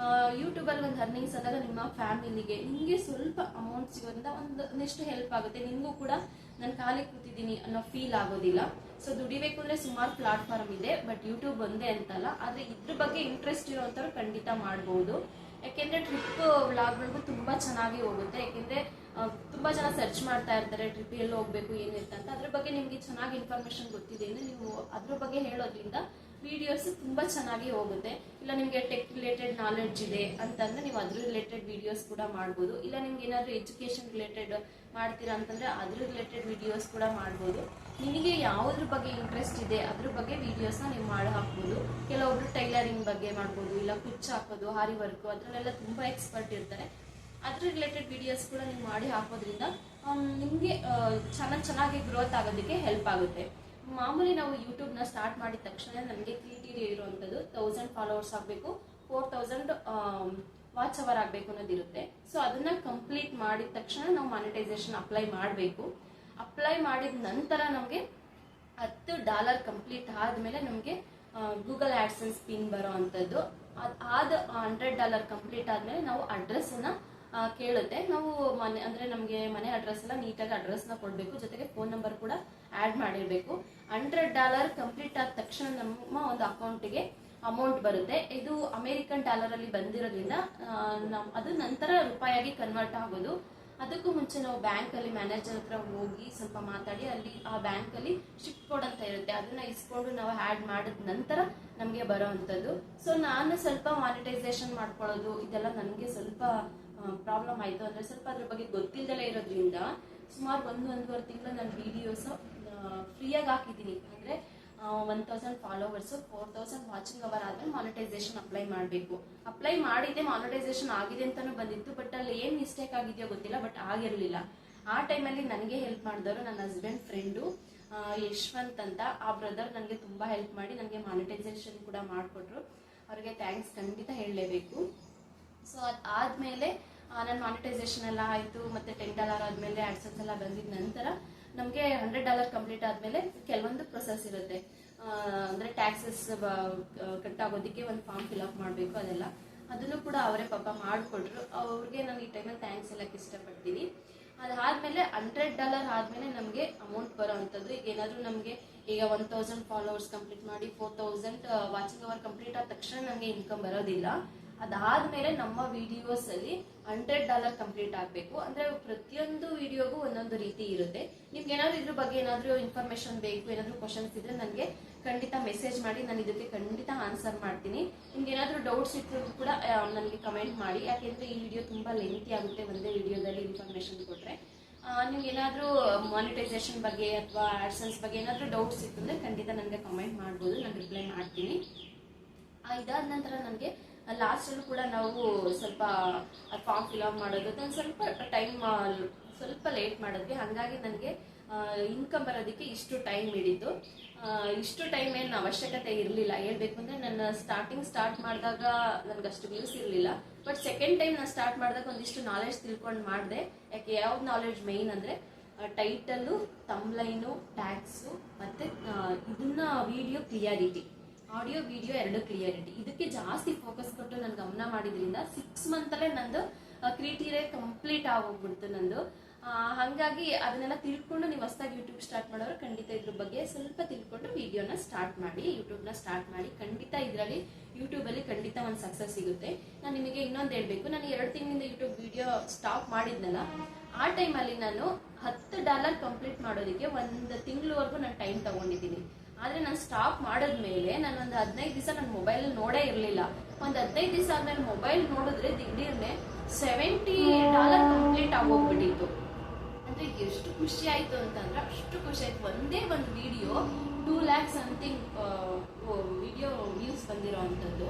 [SPEAKER 1] ಯೂಟ್ಯೂಬ್ ಅಲ್ಲಿ ಒಂದು ಅರ್ನಿಂಗ್ಸ್ ಅಂದಾಗ ನಿಮ್ಮ ಫ್ಯಾಮಿಲಿಗೆ ನಿಮ್ಗೆ ಸ್ವಲ್ಪ ಅಮೌಂಟ್ ಸಿಗೋದ್ರಿಂದ ಒಂದಿಷ್ಟು ಹೆಲ್ಪ್ ಆಗುತ್ತೆ. ನಿಮ್ಗೂ ಕೂಡ ನಾನು ಖಾಲಿ ಕೂತಿದ್ದೀನಿ ಅನ್ನೋ ಫೀಲ್ ಆಗೋದಿಲ್ಲ. ಸೊ ದುಡಿಬೇಕು ಅಂದ್ರೆ ಸುಮಾರು ಪ್ಲಾಟ್ಫಾರ್ಮ್ ಇದೆ, ಬಟ್ ಯೂಟ್ಯೂಬ್ ಒಂದೇ ಅಂತಲ್ಲ. ಆದ್ರೆ ಇದ್ರ ಬಗ್ಗೆ ಇಂಟ್ರೆಸ್ಟ್ ಇರೋಂಥವ್ರು ಖಂಡಿತ ಮಾಡಬಹುದು. ಯಾಕೆಂದ್ರೆ ಟ್ರಿಪ್ ವ್ಲಾಗ್ಗಳಿಗೂ ತುಂಬಾ ಚೆನ್ನಾಗಿ ಹೋಗುತ್ತೆ. ಯಾಕೆಂದ್ರೆ ತುಂಬಾ ಜನ ಸರ್ಚ್ ಮಾಡ್ತಾ ಇರ್ತಾರೆ, ಟ್ರಿಪ್ ಎಲ್ಲಿ ಹೋಗ್ಬೇಕು ಏನಿರುತ್ತೆ ಅಂತ. ಅದ್ರ ಬಗ್ಗೆ ನಿಮ್ಗೆ ಚೆನ್ನಾಗಿ ಇನ್ಫಾರ್ಮೇಶನ್ ಗೊತ್ತಿದೆ ಅಂದ್ರೆ ನೀವು ಅದ್ರ ಬಗ್ಗೆ ಹೇಳೋದ್ರಿಂದ ವಿಡಿಯೋಸ್ ತುಂಬಾ ಚೆನ್ನಾಗಿ ಹೋಗುತ್ತೆ. ಇಲ್ಲ ನಿಮ್ಗೆ ಟೆಕ್ ರಿಲೇಟೆಡ್ ನಾಲೆಡ್ಜ್ ಇದೆ ಅಂತಂದ್ರೆ ನೀವು ಅದ್ರ ರಿಲೇಟೆಡ್ ವಿಡಿಯೋಸ್ ಕೂಡ ಮಾಡ್ಬೋದು. ಇಲ್ಲ ನಿಮ್ಗೆ ಏನಾದ್ರು ಎಜುಕೇಶನ್ ರಿಲೇಟೆಡ್ ಮಾಡ್ತೀರಾ ಅಂತಂದರೆ ಅದ್ರ ರಿಲೇಟೆಡ್ ವಿಡಿಯೋಸ್ ಕೂಡ ಮಾಡ್ಬೋದು. ನಿಮಗೆ ಯಾವುದ್ರ ಬಗ್ಗೆ ಇಂಟ್ರೆಸ್ಟ್ ಇದೆ ಅದ್ರ ಬಗ್ಗೆ ವಿಡಿಯೋಸ್ನ ನೀವು ಮಾಡಿ ಹಾಕ್ಬೋದು. ಕೆಲವೊಬ್ರು ಟೈಲರಿಂಗ್ ಬಗ್ಗೆ ಮಾಡ್ಬೋದು, ಇಲ್ಲ ಕುಚ್ಚು ಹಾಕೋದು, ಹಾರಿ ವರ್ಕು ಅದರಲ್ಲೆಲ್ಲ ತುಂಬ ಎಕ್ಸ್ಪರ್ಟ್ ಇರ್ತಾರೆ. ಅದ್ರ ರಿಲೇಟೆಡ್ ವಿಡಿಯೋಸ್ ಕೂಡ ನೀವು ಮಾಡಿ ಹಾಕೋದ್ರಿಂದ ನಿಮಗೆ ಚೆನ್ನಾಗಿ ಗ್ರೋತ್ ಆಗೋದಕ್ಕೆ ಹೆಲ್ಪ್ ಆಗುತ್ತೆ. ಮಾಮೂಲಿ ನಾವು ಯೂಟ್ಯೂಬ್ನ ಸ್ಟಾರ್ಟ್ ಮಾಡಿದ ತಕ್ಷಣ ನಮಗೆ ಕ್ರಿಟೀರಿಯಾ ಇರುವಂಥದ್ದು 1000 ಫಾಲೋವರ್ಸ್ ಆಗಬೇಕು, 4000 ವಾಚ್ ಅವರ್ ಆಗಬೇಕು ಅನ್ನೋದಿರುತ್ತೆ. ಸೊ ಅದನ್ನ ಕಂಪ್ಲೀಟ್ ಮಾಡಿದ ತಕ್ಷಣ ನಾವು ಮಾನಿಟೈಸೇಷನ್ ಅಪ್ಲೈ ಮಾಡಬೇಕು. ಅಪ್ಲೈ ಮಾಡಿದ ನಂತರ ನಮಗೆ $10 ಕಂಪ್ಲೀಟ್ ಆದಮೇಲೆ ನಮಗೆ ಗೂಗಲ್ ಆಡ್ಸೆನ್ಸ್ ಪಿನ್ ಬರೋ ಅಂಥದ್ದು. ಅದಾದ $100 ಕಂಪ್ಲೀಟ್ ಆದಮೇಲೆ ನಾವು ಅಡ್ರೆಸ್ಸನ್ನು ಕೇಳುತ್ತೆ. ನಾವು ಮನೆ ಅಂದರೆ ನಮಗೆ ಮನೆ ಅಡ್ರೆಸ್ ಎಲ್ಲ ನೀಟಾಗಿ ಅಡ್ರೆಸ್ನ ಕೊಡಬೇಕು, ಜೊತೆಗೆ ಫೋನ್ ನಂಬರ್ ಕೂಡ ಆ್ಯಡ್ ಮಾಡಿರಬೇಕು. $100 ಕಂಪ್ಲೀಟ್ ಆದ ತಕ್ಷಣ ನಮ್ಮ ಒಂದು ಅಕೌಂಟಿಗೆ ಅಮೌಂಟ್ ಬರುತ್ತೆ. ಇದು ಅಮೇರಿಕನ್ ಡಾಲರಲ್ಲಿ ಬಂದಿರೋದ್ರಿಂದ ಅದು ನಂತರ ರೂಪಾಯಿಯಾಗಿ ಕನ್ವರ್ಟ್ ಆಗೋದು. ಅದಕ್ಕೂ ಮುಂಚೆ ನಾವು ಬ್ಯಾಂಕಲ್ಲಿ ಮ್ಯಾನೇಜರ್ ಹತ್ರ ಹೋಗಿ ಸ್ವಲ್ಪ ಮಾತಾಡಿ ಅಲ್ಲಿ ಆ ಬ್ಯಾಂಕಲ್ಲಿ ಶಿಫ್ಟ್ ಕೋಡ್ ಅಂತ ಇರುತ್ತೆ, ಅದನ್ನ ಇಸ್ಕೊಂಡು ನಾವು ಆ್ಯಡ್ ಮಾಡಿದ ನಂತರ ನಮಗೆ ಬರೋ ಅಂಥದ್ದು. ಸೊ ನಾನು ಸ್ವಲ್ಪ ಮಾನಿಟೈಸೇಷನ್ ಮಾಡ್ಕೊಳ್ಳೋದು ಇದೆಲ್ಲ ನನಗೆ ಸ್ವಲ್ಪ ಪ್ರಾಬ್ಲಮ್ ಆಯಿತು. ಅಂದರೆ ಸ್ವಲ್ಪ ಅದ್ರ ಬಗ್ಗೆ ಗೊತ್ತಿಲ್ಲದಲೇ ಇರೋದ್ರಿಂದ ಸುಮಾರು 1-1.5 ತಿಂಗಳು ನಾನು ವಿಡಿಯೋಸ್ ಫ್ರೀಯಾಗಿ ಹಾಕಿದ್ದೀನಿ. ಅಂದರೆ 1000 ಫಾಲೋವರ್ಸು 4000 ವಾಚಿಂಗ್ ಅವರ್ ಆದ್ಮೇಲೆ ಮಾನಿಟೈಸೇಷನ್ ಅಪ್ಲೈ ಮಾಡಬೇಕು. ಅಪ್ಲೈ ಮಾಡಿದ್ದೆ, ಮಾನಿಟೈಸೇಷನ್ ಆಗಿದೆ ಅಂತಾನು ಬಂದಿತ್ತು. ಬಟ್ ಅಲ್ಲಿ ಏನು ಮಿಸ್ಟೇಕ್ ಆಗಿದೆಯೋ ಗೊತ್ತಿಲ್ಲ, ಬಟ್ ಆಗಿರಲಿಲ್ಲ. ಆ ಟೈಮಲ್ಲಿ ನನಗೆ ಹೆಲ್ಪ್ ಮಾಡಿದವರು ನನ್ನ ಹಸ್ಬೆಂಡ್ ಫ್ರೆಂಡು ಯಶ್ವಂತ್ ಅಂತ. ಆ ಬ್ರದರ್ ನನಗೆ ತುಂಬ ಹೆಲ್ಪ್ ಮಾಡಿ ನನಗೆ ಮಾನಿಟೈಸೇಷನ್ ಕೂಡ ಮಾಡಿಕೊಟ್ರು. ಅವ್ರಿಗೆ ಥ್ಯಾಂಕ್ಸ್ ಖಂಡಿತ ಹೇಳಲೇಬೇಕು. ಸೊ ಅದಾದಮೇಲೆ ನನ್ನ ಮಾನಿಟೈಸೇಷನ್ ಎಲ್ಲ ಆಯಿತು. ಮತ್ತು $10 ಆದಮೇಲೆ ಆಡ್ಸೆನ್ಸ್ ಎಲ್ಲ ಬಂದಿದ ನಂತರ ನಮಗೆ $100 ಕಂಪ್ಲೀಟ್ ಆದಮೇಲೆ ಕೆಲವೊಂದು ಪ್ರೊಸೆಸ್ ಇರುತ್ತೆ. ಅಂದರೆ ಟ್ಯಾಕ್ಸಸ್ ಕಟ್ಟಾಗೋದಕ್ಕೆ ಒಂದು ಫಾರ್ಮ್ ಫಿಲ್ಅಪ್ ಮಾಡಬೇಕು, ಅದನ್ನು ಕೂಡ ಅವರೇ ಪಾಪ ಮಾಡಿಕೊಟ್ರು. ಅವ್ರಿಗೆ ನಾನು ಈ ಟೈಮಲ್ಲಿ ಥ್ಯಾಂಕ್ಸ್ ಹೇಳಕ್ಕೆ ಇಷ್ಟಪಡ್ತೀನಿ. ಅದಾದಮೇಲೆ $100 ಆದಮೇಲೆ ನಮಗೆ ಅಮೌಂಟ್ ಬರೋ ಅಂಥದ್ದು. ಈಗ ಏನಾದರೂ ನಮಗೆ ಈಗ 1000 ಫಾಲೋವರ್ಸ್ ಕಂಪ್ಲೀಟ್ ಮಾಡಿ 4000 ವಾಚಿಂಗ್ ಅವರ್ ಕಂಪ್ಲೀಟ್ ಆದ ತಕ್ಷಣ ನಮಗೆ ಇನ್ಕಮ್ ಬರೋದಿಲ್ಲ. ಅದಾದಮೇಲೆ ನಮ್ಮ ವಿಡಿಯೋಸಲ್ಲಿ $100 ಕಂಪ್ಲೀಟ್ ಆಗಬೇಕು. ಅಂದರೆ ಪ್ರತಿಯೊಂದು ವಿಡಿಯೋಗೂ ಒಂದೊಂದು ರೀತಿ ಇರುತ್ತೆ. ನಿಮ್ಗೆ ಏನಾದರೂ ಇದ್ರ ಬಗ್ಗೆ ಏನಾದರೂ ಇನ್ಫಾರ್ಮೇಷನ್ ಬೇಕು, ಏನಾದರೂ ಕ್ವಶನ್ಸ್ ಇದ್ರೆ ನನಗೆ ಖಂಡಿತ ಮೆಸೇಜ್ ಮಾಡಿ, ನಾನು ಇದಕ್ಕೆ ಖಂಡಿತ ಆನ್ಸರ್ ಮಾಡ್ತೀನಿ. ನಿಮ್ಗೆ ಏನಾದರೂ ಡೌಟ್ಸ್ ಇದ್ರು ಕೂಡ ನನಗೆ ಕಮೆಂಟ್ ಮಾಡಿ, ಯಾಕೆಂದರೆ ಈ ವಿಡಿಯೋ ತುಂಬ ಲೆಂತಿ ಆಗುತ್ತೆ ಒಂದೇ ವಿಡಿಯೋದಲ್ಲಿ ಇನ್ಫಾರ್ಮೇಷನ್ ಕೊಟ್ಟರೆ. ನಿಮ್ಗೆ ಏನಾದರೂ ಮಾನಿಟೈಸೇಷನ್ ಬಗ್ಗೆ ಅಥವಾ ಆಡ್ಸೆನ್ಸ್ ಬಗ್ಗೆ ಏನಾದರೂ ಡೌಟ್ಸ್ ಇತ್ತು ಅಂದರೆ ಖಂಡಿತ ನನಗೆ ಕಮೆಂಟ್ ಮಾಡ್ಬೋದು, ನಾನು ರಿಪ್ಲೈ ಮಾಡ್ತೀನಿ. ಇದಾದ ನಂತರ ನನಗೆ ಲಾಸ್ಟಲ್ಲೂ ಕೂಡ ನಾವು ಸ್ವಲ್ಪ ಫಾರ್ಮ್ ಫಿಲ್ಅಪ್ ಮಾಡೋದು ಸ್ವಲ್ಪ ಟೈಮ್ ಸ್ವಲ್ಪ ಲೇಟ್ ಮಾಡಿದ್ವಿ. ಹಾಗಾಗಿ ನನಗೆ ಇನ್ಕಮ್ ಬರೋದಕ್ಕೆ ಇಷ್ಟು ಟೈಮ್ ಹಿಡಿತು. ಇಷ್ಟು ಟೈಮ್ ಏನು ಅವಶ್ಯಕತೆ ಇರಲಿಲ್ಲ. ಹೇಳ್ಬೇಕು ಅಂದರೆ ನನ್ನ ಸ್ಟಾರ್ಟ್ ಮಾಡಿದಾಗ ನನಗಷ್ಟು ವ್ಯೂಸ್ ಇರಲಿಲ್ಲ. ಬಟ್ ಸೆಕೆಂಡ್ ಟೈಮ್ ನಾನು ಸ್ಟಾರ್ಟ್ ಮಾಡಿದಾಗ ಒಂದಿಷ್ಟು ನಾಲೆಡ್ಜ್ ತಿಳ್ಕೊಂಡು ಮಾಡಿದೆ. ಯಾಕೆ ಯಾವ್ದು ನಾಲೆಡ್ಜ್ ಮೇಯ್ನ್ ಅಂದರೆ ಟೈಟಲ್ಲು, ತಮ್ಲೈನು, ಟ್ಯಾಗ್ಸು ಮತ್ತು ಇದನ್ನ video clarity, audio video 2 clarity, ಇದಕ್ಕೆ ಜಾಸ್ತಿ ಫೋಕಸ್ ಕೊಟ್ಟು ನಾನು ಗಮನ ಮಾಡಿದ್ರಿಂದ 6 ಮಂತಲ್ಲೇ ನಂದು ಕ್ರಿಟೀರಿಯಾ ಕಂಪ್ಲೀಟ್ ಆಗೋಗ್ಬಿಡ್ತು ನಂದು. ಹಾಗಾಗಿ ಅದನ್ನೆಲ್ಲ ತಿಳ್ಕೊಂಡು ನೀವು ಹೊಸದಾಗಿ ಯೂಟ್ಯೂಬ್ ಸ್ಟಾರ್ಟ್ ಮಾಡೋರು ಖಂಡಿತ ಇದ್ರ ಬಗ್ಗೆ ಸ್ವಲ್ಪ ತಿಳ್ಕೊಂಡು ವಿಡಿಯೋನ ಸ್ಟಾರ್ಟ್ ಮಾಡಿ, ಯೂಟ್ಯೂಬ್ನ ಸ್ಟಾರ್ಟ್ ಮಾಡಿ. ಖಂಡಿತ ಇದರಲ್ಲಿ ಯೂಟ್ಯೂಬಲ್ಲಿ ಖಂಡಿತ ಒಂದು ಸಕ್ಸಸ್ ಸಿಗುತ್ತೆ. ನಾನು ನಿಮಗೆ ಇನ್ನೊಂದು ಹೇಳಬೇಕು, ನಾನು 2 ತಿಂಗಳಿಂದ ಯೂಟ್ಯೂಬ್ ವಿಡಿಯೋ ಸ್ಟಾಪ್ ಮಾಡಿದ್ನಲ್ಲ, ಆ ಟೈಮಲ್ಲಿ ನಾನು $10 ಕಂಪ್ಲೀಟ್ ಮಾಡೋದಕ್ಕೆ 1 ತಿಂಗಳವರೆಗೂ ನಾನು ಟೈಮ್ ತಗೊಂಡಿದ್ದೀನಿ. ಆದರೆ ನಾನು ಸ್ಟಾಪ್ ಮಾಡಿದ್ಮೇಲೆ ನಾನು ಒಂದು 15 ದಿವಸ ನನ್ನ ಮೊಬೈಲ್ ನೋಡೇ ಇರಲಿಲ್ಲ. ಒಂದು 15 ದಿವಸ ಆದ್ಮೇಲೆ ಮೊಬೈಲ್ ನೋಡಿದ್ರೆ ದಿಢೀರ್ನೆ $70 ಕಂಪ್ಲೀಟ್ ಆಗೋಗ್ಬಿಟ್ಟಿತ್ತು. ಅಂದರೆ ಎಷ್ಟು ಖುಷಿ ಆಯಿತು ಅಂತಂದ್ರೆ ಅಷ್ಟು ಖುಷಿ ಆಯಿತು. ಒಂದೇ ಒಂದು video 2 lakhs something video views ಬಂದಿರೋ ಅಂಥದ್ದು.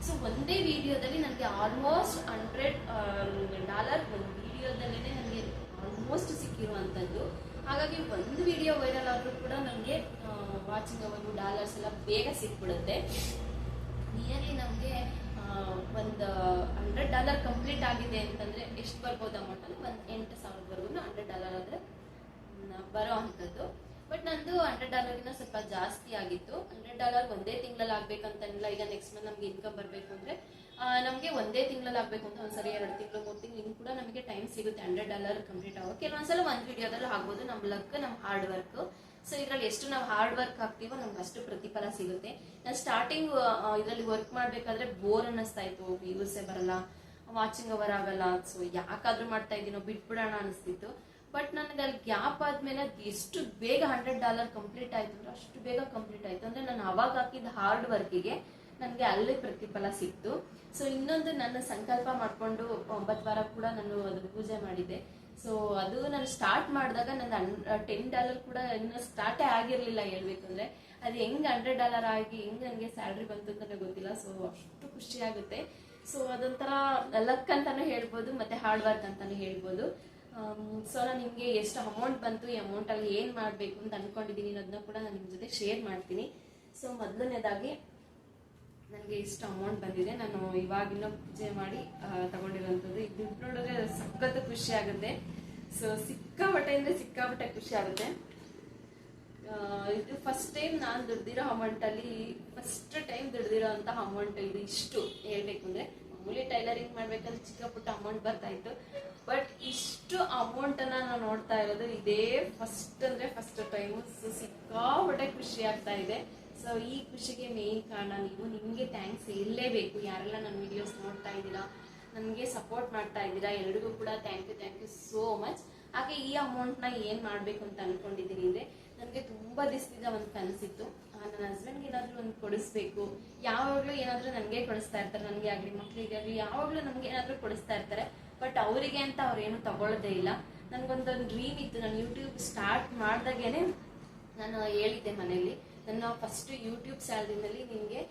[SPEAKER 1] ಸೊ ಒಂದೇ ವಿಡಿಯೋದಲ್ಲಿ ನನಗೆ ಆಲ್ಮೋಸ್ಟ್ $100 ಒಂದು ವಿಡಿಯೋದಲ್ಲೇ ನನಗೆ ಆಲ್ಮೋಸ್ಟ್ ಸಿಕ್ಕಿರುವಂಥದ್ದು. ಹಾಗಾಗಿ ಒಂದು ವಿಡಿಯೋ ವೈರಲ್ ಆದರೂ ಕೂಡ ನನಗೆ ವಾಚಿಂಗ್ ಅವರು ಡಾಲರ್ಸ್ ಎಲ್ಲ ಬೇಗ ಸಿಕ್ಬಿಡುತ್ತೆ. ನಿಯರ್ಲಿ ನಮಗೆ ಒಂದು $100 ಕಂಪ್ಲೀಟ್ ಆಗಿದೆ ಅಂತಂದರೆ ಎಷ್ಟು ಬರ್ಬೋದು ಅಮೌಂಟ್ ಅಂದರೆ ಒಂದು $8,000ವರೆಗೂ $100 ಆದರೆ ಬರೋ ಅಂಥದ್ದು. ಬಟ್ ನಂದು $100 ಸ್ವಲ್ಪ ಜಾಸ್ತಿ ಆಗಿತ್ತು. $100 ಒಂದೇ ತಿಂಗಳಲ್ಲಿ ಆಗ್ಬೇಕಂತನಿಲ್ಲ. ಈಗ ನೆಕ್ಸ್ಟ್ ಮಂತ್ ನಮ್ಗೆ ಇನ್ಕಮ್ ಬರಬೇಕು ಅಂದರೆ ನಮಗೆ ಒಂದೇ ತಿಂಗಳಲ್ಲಿ ಆಗಬೇಕು ಅಂತ ಒಂದ್ಸರಿ 2 ತಿಂಗಳು 3 ತಿಂಗಳು ಇನ್ನು ಕೂಡ ನಮಗೆ ಟೈಮ್ ಸಿಗುತ್ತೆ $100 ಕಂಪ್ಲೀಟ್ ಆಗೋ. ಕೆಲವೊಂದ್ಸಲ ಒಂದು ವಿಡಿಯೋದಲ್ಲೂ ಆಗ್ಬೋದು. ನಮ್ಮ ಲಕ್, ನಮ್ಮ ಹಾರ್ಡ್ ವರ್ಕ್. ಸೊ ಇದರಲ್ಲಿ ಎಷ್ಟು ನಾವು ಹಾರ್ಡ್ ವರ್ಕ್ ಹಾಕ್ತೀವೋ ನಮ್ಗೆ ಅಷ್ಟು ಪ್ರತಿಫಲ ಸಿಗುತ್ತೆ. ನಾನು ಸ್ಟಾರ್ಟಿಂಗ್ ಇದರಲ್ಲಿ ವರ್ಕ್ ಮಾಡಬೇಕಾದ್ರೆ ಬೋರ್ ಅನ್ನಿಸ್ತಾ ಇತ್ತು, ವ್ಯೂಸೇ ಬರಲ್ಲ, ವಾಚಿಂಗ್ ಅವರ್ ಆಗಲ್ಲ, ಸೊ ಯಾಕಾದ್ರೂ ಮಾಡ್ತಾ ಇದ್ದೀನೋ ಬಿಟ್ಬಿಡೋಣ ಅನಿಸ್ತಿತ್ತು. ಬಟ್ ನನಗೆ ಅಲ್ಲಿ ಗ್ಯಾಪ್ ಆದ್ಮೇಲೆ ಅದು ಎಷ್ಟು ಬೇಗ $100 ಕಂಪ್ಲೀಟ್ ಆಯ್ತು ಅಂದ್ರೆ ಅಷ್ಟು ಬೇಗ ಕಂಪ್ಲೀಟ್ ಆಯ್ತು. ಅಂದ್ರೆ ನಾನು ಅವಾಗ ಹಾಕಿದ ಹಾರ್ಡ್ ವರ್ಕಿಗೆ ನನಗೆ ಅಲ್ಲಿ ಪ್ರತಿಫಲ ಸಿಕ್ತು. ಸೊ ಇನ್ನೊಂದು ನನ್ನ ಸಂಕಲ್ಪ ಮಾಡಿಕೊಂಡು 9 ವಾರ ಕೂಡ ನಾನು ಅದನ್ನು ಪೂಜೆ ಮಾಡಿದ್ದೆ. ಸೊ ಅದು ನಾನು ಸ್ಟಾರ್ಟ್ ಮಾಡಿದಾಗ ನಂದು $10 ಕೂಡ ಇನ್ನೂ ಸ್ಟಾರ್ಟೇ ಆಗಿರಲಿಲ್ಲ ಹೇಳ್ಬೇಕಂದ್ರೆ. ಅದು ಹೆಂಗ್ $100 ಆಗಿ ಹೆಂಗ್ ನನಗೆ ಸ್ಯಾಲ್ರಿ ಬಂತು ಅಂತಾನೆ ಗೊತ್ತಿಲ್ಲ. ಸೊ ಅಷ್ಟು ಖುಷಿ ಆಗುತ್ತೆ. ಸೊ ಅದೊಂಥರ ಲಕ್ ಅಂತಾನೆ ಹೇಳ್ಬೋದು, ಮತ್ತೆ ಹಾರ್ಡ್ ವರ್ಕ್ ಅಂತಾನೆ ಹೇಳ್ಬೋದು. ಸೊ ನಾನು ನಿಮಗೆ ಎಷ್ಟು ಅಮೌಂಟ್ ಬಂತು, ಈ ಅಮೌಂಟಲ್ಲಿ ಏನು ಮಾಡಬೇಕು ಅಂತ ಅನ್ಕೊಂಡಿದ್ದೀನಿ ಅನ್ನೋದನ್ನ ಕೂಡ ನಾನು ನಿಮ್ಮ ಜೊತೆ ಶೇರ್ ಮಾಡ್ತೀನಿ. ಸೊ ಮೊದಲನೇದಾಗಿ ನನಗೆ ಇಷ್ಟು ಅಮೌಂಟ್ ಬಂದಿದೆ. ನಾನು ಇವಾಗಿನ ಪೂಜೆ ಮಾಡಿ ತಗೊಂಡಿರೋಂಥದ್ದು. ಇದು ನೋಡಿದ್ರೆ ಸಖತ್ ಖುಷಿ ಆಗುತ್ತೆ. ಸೊ ಸಿಕ್ಕಾಪಟ್ಟೆ ಅಂದರೆ ಸಿಕ್ಕಾಪಟ್ಟೆ ಖುಷಿ ಆಗುತ್ತೆ. ಇದು ಫಸ್ಟ್ ಟೈಮ್ ನಾನು ದುಡ್ದಿರೋ ಅಮೌಂಟಲ್ಲಿ ಫಸ್ಟ್ ಟೈಮ್ ದುಡ್ದಿರೋ ಅಂತ ಅಮೌಂಟ್ ಇದು. ಇಷ್ಟು ಹೇಳ್ಬೇಕು ಅಂದರೆ ಮಾಮೂಲಿ ಟೈಲರಿಂಗ್ ಮಾಡ್ಬೇಕಂದ್ರೆ ಚಿಕ್ಕ ಪುಟ್ಟ ಅಮೌಂಟ್ ಬರ್ತಾ ಇತ್ತು. ಬಟ್ ಇಷ್ಟು ಅಮೌಂಟನ್ನು ನಾವು ನೋಡ್ತಾ ಇರೋದು ಇದೇ ಫಸ್ಟ್ ಅಂದರೆ ಫಸ್ಟ್ ಟೈಮು. ಸೊ ಸಿಕ್ಕಾಪಟ್ಟೆ ಖುಷಿ ಆಗ್ತಾ ಇದೆ. ಸೊ ಈ ಖುಷಿಗೆ ಮೇನ್ ಕಾರಣ ನೀವು. ನಿಮಗೆ ಥ್ಯಾಂಕ್ಸ್ ಹೇಳಲೇಬೇಕು. ಯಾರೆಲ್ಲ ನನ್ನ ವಿಡಿಯೋಸ್ ನೋಡ್ತಾ ಇದ್ದೀರಾ, ನನಗೆ ಸಪೋರ್ಟ್ ಮಾಡ್ತಾ ಇದ್ದೀರಾ, ಎಲ್ರಿಗೂ ಕೂಡ ಥ್ಯಾಂಕ್ ಯು ಸೋ ಮಚ್. ಹಾಗೆ ಈ ಅಮೌಂಟ್ನ ಏನು ಮಾಡಬೇಕು ಅಂತ ಅಂದ್ಕೊಂಡಿದ್ದೀನಿ ಅಂದರೆ, ನನಗೆ ತುಂಬ ದಿವಸದಿಂದ ಒಂದು ಕನಸಿತ್ತು, ನನ್ನ ಹಸ್ಬೆಂಡ್ಗೆ ಏನಾದರೂ ಒಂದು ಕೊಡಿಸ್ಬೇಕು. ಯಾವಾಗಲೂ ಏನಾದರೂ ನನಗೆ ಕೊಡಿಸ್ತಾ ಇರ್ತಾರೆ, ನನಗೆ ಆಗಲಿ ಮಕ್ಕಳಿಗಾಗಲಿ ಯಾವಾಗಲೂ ನಮಗೆ ಏನಾದರೂ ಕೊಡಿಸ್ತಾ ಇರ್ತಾರೆ. ಬಟ್ ಅವರಿಗೆ ಅಂತ ಅವ್ರೇನು ತಗೊಳ್ಳೋದೇ ಇಲ್ಲ. ನನಗೊಂದೊಂದು ಡ್ರೀಮ್ ಇತ್ತು. ನಾನು ಯೂಟ್ಯೂಬ್ ಸ್ಟಾರ್ಟ್ ಮಾಡಿದಾಗೇನೆ ನಾನು ಹೇಳಿದ್ದೆ ಮನೆಯಲ್ಲಿ, ನನ್ನ ಫಸ್ಟ್ ಯೂಟ್ಯೂಬ್ ಸ್ಯಾಲ್ರಿನಲ್ಲಿ ನಿಮಗೆ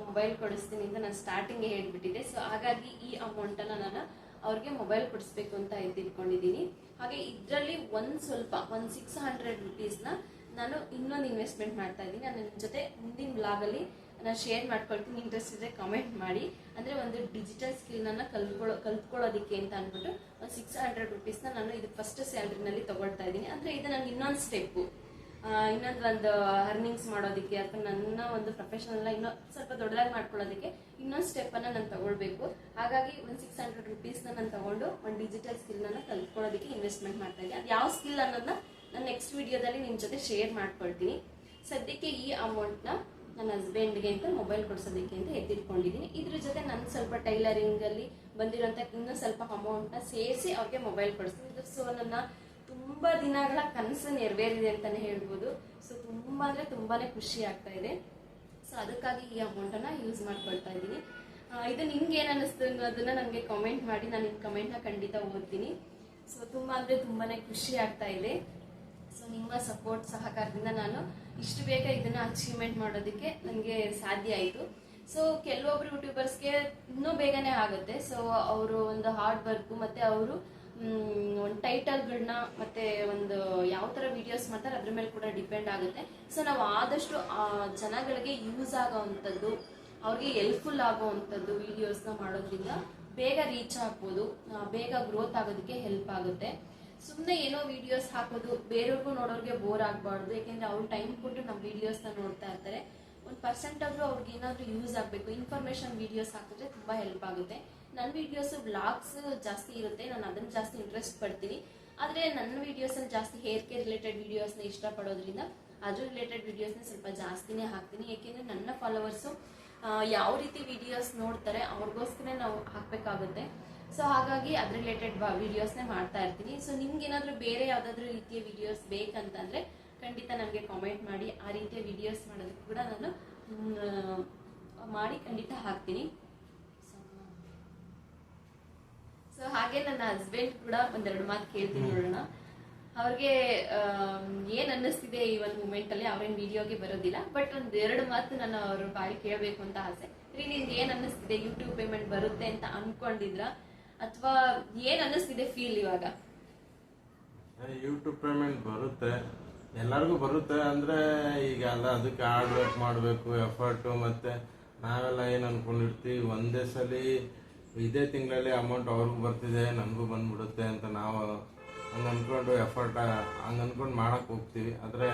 [SPEAKER 1] ಮೊಬೈಲ್ ಕೊಡಿಸ್ತೀನಿ ಅಂತ ನಾನು ಸ್ಟಾರ್ಟಿಂಗ್ ಹೇಳ್ಬಿಟ್ಟಿದ್ದೆ. ಸೊ ಹಾಗಾಗಿ ಈ ಅಮೌಂಟನ್ನು ನಾನು ಅವ್ರಿಗೆ ಮೊಬೈಲ್ ಕೊಡಿಸ್ಬೇಕು ಅಂತ ತಿಳ್ಕೊಂಡಿದ್ದೀನಿ. ಹಾಗೆ ಇದರಲ್ಲಿ ಒಂದು $600 ನಾನು ಇನ್ನೊಂದು ಇನ್ವೆಸ್ಟ್ಮೆಂಟ್ ಮಾಡ್ತಾ ಇದ್ದೀನಿ. ನಾನು ನಿಮ್ಮ ಜೊತೆ ಮುಂದಿನ ಬ್ಲಾಗಲ್ಲಿ ನಾನು ಶೇರ್ ಮಾಡ್ಕೊಳ್ತೀನಿ. ಇಂಟ್ರೆಸ್ಟ್ ಇದ್ದರೆ ಕಮೆಂಟ್ ಮಾಡಿ. ಅಂದರೆ ಒಂದು ಡಿಜಿಟಲ್ ಸ್ಕಿಲ್ನ ಕಲ್ತ್ಕೊಳ್ಳೋದಕ್ಕೆ ಅಂತ ಅಂದ್ಬಿಟ್ಟು ಒಂದು $600 ನಾನು ಇದು ಫಸ್ಟ್ ಸ್ಯಾಲ್ರಿನಲ್ಲಿ ತಗೊಳ್ತಾ ಇದ್ದೀನಿ. ಅಂದರೆ ಇದು ನನಗೆ ಇನ್ನೊಂದು ಸ್ಟೆಪ್ಪು, ಇನ್ನೊಂದು ಅರ್ನಿಂಗ್ಸ್ ಮಾಡೋದಕ್ಕೆ ಅಥವಾ ನನ್ನ ಒಂದು ಪ್ರೊಫೆಷನಲ್ನ ಇನ್ನೂ ಸ್ವಲ್ಪ ದೊಡ್ಡದಾಗಿ ಮಾಡ್ಕೊಳ್ಳೋದಕ್ಕೆ ಇನ್ನೊಂದು ಸ್ಟೆಪ್ಪನ್ನು ನಾನು ತಗೊಳ್ಬೇಕು. ಹಾಗಾಗಿ ಒಂದು $600 ನಾನು ತಗೊಂಡು ಒಂದು ಡಿಜಿಟಲ್ ಸ್ಕಿಲ್ನ ಕಲ್ತ್ಕೊಳ್ಳೋದಕ್ಕೆ ಇನ್ವೆಸ್ಟ್ಮೆಂಟ್ ಮಾಡ್ತಾ ಇದ್ದೀನಿ. ಅದು ಯಾವ ಸ್ಕಿಲ್ ಅನ್ನೋದನ್ನ ನಾನು ನೆಕ್ಸ್ಟ್ ವಿಡಿಯೋದಲ್ಲಿ ನಿಮ್ಮ ಜೊತೆ ಶೇರ್ ಮಾಡ್ಕೊಳ್ತೀನಿ. ಸದ್ಯಕ್ಕೆ ಈ ಅಮೌಂಟ್ನ ನನ್ನ ಹಸ್ಬೆಂಡ್ಗೆ ಅಂತ ಮೊಬೈಲ್ ಕೊಡಿಸೋದಕ್ಕೆ ಅಂತ ಎತ್ತಿಟ್ಕೊಂಡಿದ್ದೀನಿ. ಇದ್ರ ಜೊತೆ ನನ್ನ ಸ್ವಲ್ಪ ಟೈಲರಿಂಗಲ್ಲಿ ಬಂದಿರೋಂಥ ಇನ್ನೂ ಸ್ವಲ್ಪ ಅಮೌಂಟ್ನ ಸೇರಿಸಿ ಅವ್ರಿಗೆ ಮೊಬೈಲ್ ಕೊಡಿಸ್ತೀನಿ. ಸೊ ನನ್ನ ತುಂಬ ದಿನಗಳ ಕನಸು ನೆರವೇರಿದೆ ಅಂತಲೇ ಹೇಳ್ಬೋದು. ಸೊ ತುಂಬ ಅಂದರೆ ತುಂಬಾ ಖುಷಿ ಆಗ್ತಾ ಇದೆ. ಸೊ ಅದಕ್ಕಾಗಿ ಈ ಅಮೌಂಟನ್ನು ಯೂಸ್ ಮಾಡ್ಕೊಳ್ತಾ ಇದ್ದೀನಿ. ಇದು ನಿಮ್ಗೆ ಏನು ಅನ್ನಿಸ್ತು ಅನ್ನೋದನ್ನ ನನಗೆ ಕಮೆಂಟ್ ಮಾಡಿ. ನಾನು ನಿಮ್ಮ ಕಮೆಂಟ್ನ ಖಂಡಿತ ಓದ್ತೀನಿ. ಸೊ ತುಂಬ ಅಂದರೆ ತುಂಬಾ ಖುಷಿ ಆಗ್ತಾ ಇದೆ. ಸೊ ನಿಮ್ಮ ಸಪೋರ್ಟ್ ಸಹಕಾರದಿಂದ ನಾನು ಇಷ್ಟು ಬೇಗ ಇದನ್ನು ಅಚೀವ್ಮೆಂಟ್ ಮಾಡೋದಕ್ಕೆ ನನಗೆ ಸಾಧ್ಯ ಆಯಿತು. ಸೊ ಕೆಲವೊಬ್ರು ಯೂಟ್ಯೂಬರ್ಸ್ಗೆ ಇನ್ನೂ ಬೇಗನೆ ಆಗುತ್ತೆ. ಸೊ ಅವರು ಒಂದು ಹಾರ್ಡ್ ವರ್ಕು ಮತ್ತು ಅವರು ಒಂದು ಟೈಟಲ್ಗಳನ್ನ ಮತ್ತು ಒಂದು ಯಾವ ಥರ ವಿಡಿಯೋಸ್ ಮಾಡ್ತಾರೆ ಅದ್ರ ಮೇಲೆ ಕೂಡ ಡಿಪೆಂಡ್ ಆಗುತ್ತೆ. ಸೊ ನಾವು ಆದಷ್ಟು ಜನಗಳಿಗೆ ಯೂಸ್ ಆಗೋವಂಥದ್ದು, ಅವ್ರಿಗೆ ಹೆಲ್ಪ್ಫುಲ್ ಆಗೋವಂಥದ್ದು ವಿಡಿಯೋಸ್ನ ಮಾಡೋದ್ರಿಂದ ಬೇಗ ರೀಚ್ ಆಗ್ಬೋದು, ಬೇಗ ಗ್ರೋತ್ ಆಗೋದಕ್ಕೆ ಹೆಲ್ಪ್ ಆಗುತ್ತೆ. ಸುಮ್ಮನೆ ಏನೋ ವಿಡಿಯೋಸ್ ಹಾಕೋದು ಬೇರೆಯವ್ರಿಗೂ ನೋಡೋರಿಗೆ ಬೋರ್ ಆಗಬಾರ್ದು. ಯಾಕೆಂದರೆ ಅವ್ರು ಟೈಮ್ ಕೊಟ್ಟು ನಮ್ಮ ವಿಡಿಯೋಸ್ನ ನೋಡ್ತಾ ಇರ್ತಾರೆ. 1% ಆದರೂ ಅವ್ರಿಗೆ ಏನಾದರೂ ಯೂಸ್ ಆಗಬೇಕು. ಇನ್ಫಾರ್ಮೇಷನ್ ವಿಡಿಯೋಸ್ ಹಾಕಿದ್ರೆ ತುಂಬ ಹೆಲ್ಪ್ ಆಗುತ್ತೆ. ನನ್ನ ವಿಡಿಯೋಸು ವ್ಲಾಗ್ಸ್ ಜಾಸ್ತಿ ಇರುತ್ತೆ, ನಾನು ಅದನ್ನು ಜಾಸ್ತಿ ಇಂಟ್ರೆಸ್ಟ್ ಪಡ್ತೀನಿ. ಆದರೆ ನನ್ನ ವಿಡಿಯೋಸಲ್ಲಿ ಜಾಸ್ತಿ ಹೇರ್ ಕೇರ್ ರಿಲೇಟೆಡ್ ವಿಡಿಯೋಸ್ನ ಇಷ್ಟಪಡೋದ್ರಿಂದ ಅದ್ರ ರಿಲೇಟೆಡ್ ವಿಡಿಯೋಸ್ನ ಸ್ವಲ್ಪ ಜಾಸ್ತಿನೇ ಹಾಕ್ತೀನಿ. ಏಕೆಂದರೆ ನನ್ನ ಫಾಲೋವರ್ಸು ಯಾವ ರೀತಿ ವಿಡಿಯೋಸ್ ನೋಡ್ತಾರೆ ಅವ್ರಿಗೋಸ್ಕರ ನಾವು ಹಾಕಬೇಕಾಗುತ್ತೆ. ಸೊ ಹಾಗಾಗಿ ಅದ್ರ ರಿಲೇಟೆಡ್ ವಿಡಿಯೋಸ್ನೇ ಮಾಡ್ತಾ ಇರ್ತೀನಿ. ಸೊ ನಿಮ್ಗೆ ಏನಾದರೂ ಬೇರೆ ಯಾವುದಾದ್ರೂ ರೀತಿಯ ವಿಡಿಯೋಸ್ ಬೇಕಂತಂದರೆ ಖಂಡಿತ ನನಗೆ ಕಾಮೆಂಟ್ ಮಾಡಿ. ಆ ರೀತಿಯ ವಿಡಿಯೋಸ್ ಮಾಡೋದಕ್ಕೆ ಕೂಡ ನಾನು ಮಾಡಿ ಖಂಡಿತ ಹಾಕ್ತೀನಿ. ಸೊ ಹಾಗೆ ನನ್ನ ಹಸ್ಬೆಂಡ್ ಕೂಡ ಒಂದೆರಡು ಮಾತು ಕೇಳ್ತೀನಿ, ನೋಡೋಣ ಅವ್ರಿಗೆ ಏನು ಅನ್ನಿಸ್ತಿದೆ ಈ ಒಂದು ಮೂಮೆಂಟಲ್ಲಿ. ಅವ್ರೇನು ವಿಡಿಯೋಗೆ ಬರೋದಿಲ್ಲ, ಬಟ್ ಒಂದೆರಡು ಮಾತು ನಾನು ಅವ್ರ ಬಾಯಿ ಕೇಳಬೇಕು ಅಂತ ಆಸೆ. ನಿಮ್ಗೆ ಏನು ಅನ್ನಿಸ್ತಿದೆ? ಯೂಟ್ಯೂಬ್ ಪೇಮೆಂಟ್ ಬರುತ್ತೆ ಅಂತ ಅನ್ಕೊಂಡಿದ್ರ ಅಥವಾ ಏನು ಅನ್ನಿಸ್ತಿದೆ ಫೀಲ್ ಇವಾಗ?
[SPEAKER 2] ಯೂಟ್ಯೂಬ್ ಪೇಮೆಂಟ್ ಬರುತ್ತೆ, ಎಲ್ಲರಿಗೂ ಬರುತ್ತೆ. ಅಂದರೆ ಈಗ ಅಲ್ಲ, ಅದಕ್ಕೆ ಹಾರ್ಡ್ ವರ್ಕ್ ಮಾಡಬೇಕು, ಎಫರ್ಟು. ಮತ್ತು ನಾವೆಲ್ಲ ಏನು ಅಂದ್ಕೊಂಡಿರ್ತೀವಿ, ಒಂದೇ ಸಲ ಇದೇ ತಿಂಗಳಲ್ಲಿ ಅಮೌಂಟ್ ಅವ್ರಿಗೂ ಬರ್ತಿದೆ ನನಗೂ ಬಂದ್ಬಿಡುತ್ತೆ ಅಂತ ನಾವು ಹಂಗೆ ಅಂದ್ಕೊಂಡು ಹಂಗೆ ಅಂದ್ಕೊಂಡು ಮಾಡೋಕ್ಕೆ ಹೋಗ್ತೀವಿ. ಆದರೆ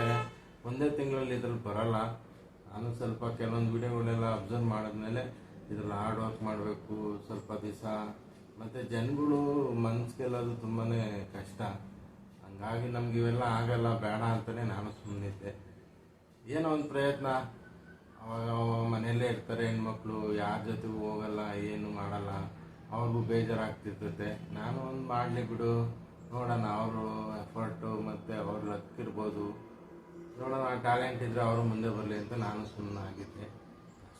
[SPEAKER 2] ಒಂದೇ ತಿಂಗಳಲ್ಲಿ ಇದ್ರಲ್ಲಿ ಬರೋಲ್ಲ. ನಾನು ಸ್ವಲ್ಪ ಕೆಲವೊಂದು ವಿಡಿಯೋಗಳೆಲ್ಲ ಅಬ್ಸರ್ವ್ ಮಾಡಿದ್ಮೇಲೆ ಇದ್ರಲ್ಲಿ ಹಾರ್ಡ್ ವರ್ಕ್ ಮಾಡಬೇಕು ಸ್ವಲ್ಪ ದಿವಸ. ಮತ್ತು ಜನಗಳು ಮನಸ್ಸಿಗೆಲ್ಲದು ತುಂಬಾ ಕಷ್ಟ. ಹಂಗಾಗಿ ನಮ್ಗೆ ಇವೆಲ್ಲ ಆಗಲ್ಲ, ಬೇಡ ಅಂತಲೇ ನಾನು ಸುಮ್ಮನಿದ್ದೆ. ಏನೋ ಒಂದು ಪ್ರಯತ್ನ. ಅವಾಗ ಮನೆಯಲ್ಲೇ ಇರ್ತಾರೆ ಹೆಣ್ಮಕ್ಳು, ಯಾರ ಜೊತೆಗೂ ಹೋಗಲ್ಲ, ಏನು ಮಾಡಲ್ಲ, ಅವ್ರಿಗೂ ಬೇಜಾರಾಗ್ತಿರ್ತೈತೆ. ನಾನು ಒಂದು ಮಾಡಲಿ ಬಿಡು, ನೋಡೋಣ ಅವರು ಎಫರ್ಟು ಮತ್ತು ಅವ್ರ ಲಕ್ ಇರ್ಬೋದು, ನೋಡೋಣ ಟ್ಯಾಲೆಂಟ್ ಇದ್ದರೆ ಅವರು ಮುಂದೆ ಬರಲಿ ಅಂತ ನಾನು ಸುಮ್ಮನಾಗಿದ್ದೆ.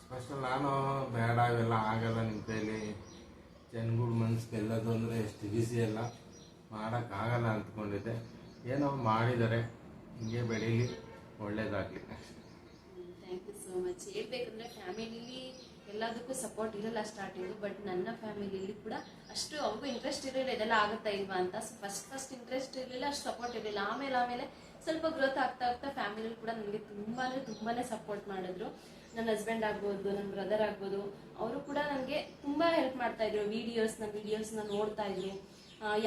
[SPEAKER 2] ಸ್ಪೆಷಲ್ ನಾನು ಬೇಡ, ಇವೆಲ್ಲ ಆಗಲ್ಲ ನಿಮ್ಮ ಕೈಲಿ, ಜನಗಳ ಮನ್ಸು ಗೆಲ್ಲೋದು ಅಂದರೆ ಎಷ್ಟು ಈಸಿ ಅಲ್ಲ, ಮಾಡೋಕ್ಕಾಗಲ್ಲ ಅಂದ್ಕೊಂಡಿದ್ದೆ. ಏನೋ ಮಾಡಿದ್ದಾರೆ, ಹಿಂಗೆ ಬೆಳೀಲಿ, ಒಳ್ಳೇದಾಗಲಿ.
[SPEAKER 1] Thank you so much. ಹೇಳ್ಬೇಕಂದ್ರೆ ಫ್ಯಾಮಿಲಿಲಿ ಎಲ್ಲದಕ್ಕೂ ಸಪೋರ್ಟ್ ಇರಲ್ಲ ಸ್ಟಾರ್ಟಿಂಗು, ಬಟ್ ನನ್ನ ಫ್ಯಾಮಿಲಿಲಿ ಕೂಡ ಅಷ್ಟು ಅವ್ರಿಗೂ ಇಂಟ್ರೆಸ್ಟ್ ಇರಲಿಲ್ಲ ಇದೆಲ್ಲ ಆಗುತ್ತಾ ಇಲ್ವಾ ಅಂತ. ಸೊ ಫಸ್ಟ್ ಇಂಟ್ರೆಸ್ಟ್ ಇರಲಿಲ್ಲ, ಅಷ್ಟು ಸಪೋರ್ಟ್ ಇರಲಿಲ್ಲ. ಆಮೇಲೆ ಸ್ವಲ್ಪ ಗ್ರೋತ್ ಆಗ್ತಾ ಫ್ಯಾಮಿಲಿ ಕೂಡ ನನಗೆ ತುಂಬಾನೇ ಸಪೋರ್ಟ್ ಮಾಡಿದ್ರು. ನನ್ನ ಹಸ್ಬೆಂಡ್ ಆಗ್ಬೋದು, ನನ್ನ ಬ್ರದರ್ ಆಗ್ಬೋದು, ಅವರು ಕೂಡ ನನಗೆ ತುಂಬ ಹೆಲ್ಪ್ ಮಾಡ್ತಾ ಇದ್ರು. ವೀಡಿಯೋಸ್ನ ನೋಡ್ತಾ ಇದ್ರು,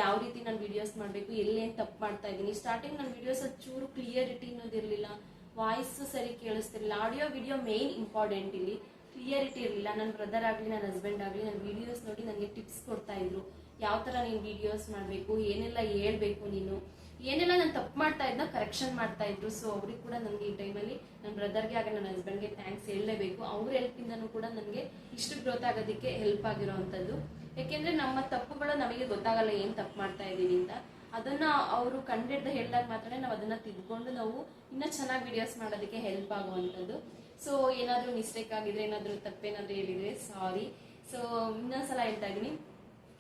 [SPEAKER 1] ಯಾವ ರೀತಿ ನಾನು ವೀಡಿಯೋಸ್ ಮಾಡಬೇಕು, ಎಲ್ಲೇನು ತಪ್ಪು ಮಾಡ್ತಾ ಇದ್ದೀನಿ. ಸ್ಟಾರ್ಟಿಂಗ್ ನನ್ನ ವೀಡಿಯೋಸ್ ಚೂರು ಕ್ಲಿಯರಿಟಿ ಅನ್ನೋದಿರಲಿಲ್ಲ, ವಾಯ್ಸ್ ಸರಿ ಕೇಳಿಸ್ತಿರಲಿಲ್ಲ. ಆಡಿಯೋ ವಿಡಿಯೋ ಮೇನ್ ಇಂಪಾರ್ಟೆಂಟ್, ಇಲ್ಲಿ ಕ್ಲಿಯರಿಟಿ ಇರಲಿಲ್ಲ. ನನ್ನ ಬ್ರದರ್ ಆಗಲಿ ನನ್ನ ಹಸ್ಬೆಂಡ್ ಆಗಲಿ ನನ್ನ ವೀಡಿಯೋಸ್ ನೋಡಿ ನನಗೆ ಟಿಪ್ಸ್ ಕೊಡ್ತಾ ಇದ್ರು. ಯಾವ ಥರ ನೀನು ವೀಡಿಯೋಸ್ ಮಾಡಬೇಕು, ಏನೆಲ್ಲ ಹೇಳ್ಬೇಕು, ನೀನು ಏನೆಲ್ಲ ನಾನು ತಪ್ಪು ಮಾಡ್ತಾ ಇದ್ನ ಕರೆಕ್ಷನ್ ಮಾಡ್ತಾ ಇದ್ರು. ಸೊ ಅವ್ರಿಗೆ ಕೂಡ ನನಗೆ ಈ ಟೈಮಲ್ಲಿ ನನ್ನ ಬ್ರದರ್ಗೆ ಆಗ ನನ್ನ ಹಸ್ಬೆಂಡ್ಗೆ ಥ್ಯಾಂಕ್ಸ್ ಹೇಳಲೇಬೇಕು. ಅವ್ರ ಹೆಲ್ಪಿಂದನೂ ಕೂಡ ನನಗೆ ಇಷ್ಟು ಗ್ರೋತ್ ಆಗೋದಕ್ಕೆ ಹೆಲ್ಪ್ ಆಗಿರೋವಂಥದ್ದು. ಯಾಕೆಂದರೆ ನಮ್ಮ ತಪ್ಪುಗಳು ನಮಗೆ ಗೊತ್ತಾಗಲ್ಲ, ಏನು ತಪ್ಪು ಮಾಡ್ತಾ ಇದ್ದೀವಿ ಅಂತ. ಅದನ್ನ ಅವರು ಕಂಡಿಡ್ದು ಹೇಳಿದಾಗ ಮಾತ್ರ ನಾವು ಅದನ್ನ ತಿದ್ಕೊಂಡು ನಾವು ಇನ್ನೂ ಚೆನ್ನಾಗಿ ವಿಡಿಯೋಸ್ ಮಾಡೋದಕ್ಕೆ ಹೆಲ್ಪ್ ಆಗುವಂಥದ್ದು. ಸೊ ಏನಾದರೂ ಮಿಸ್ಟೇಕ್ ಆಗಿದ್ರೆ, ಏನಾದರೂ ತಪ್ಪೇನಾದರೂ ಹೇಳಿದರೆ ಸಾರಿ. ಸೊ ಇನ್ನೊಂದ್ಸಲ ಹೇಳ್ತಾ ಇದ್ದೀನಿ,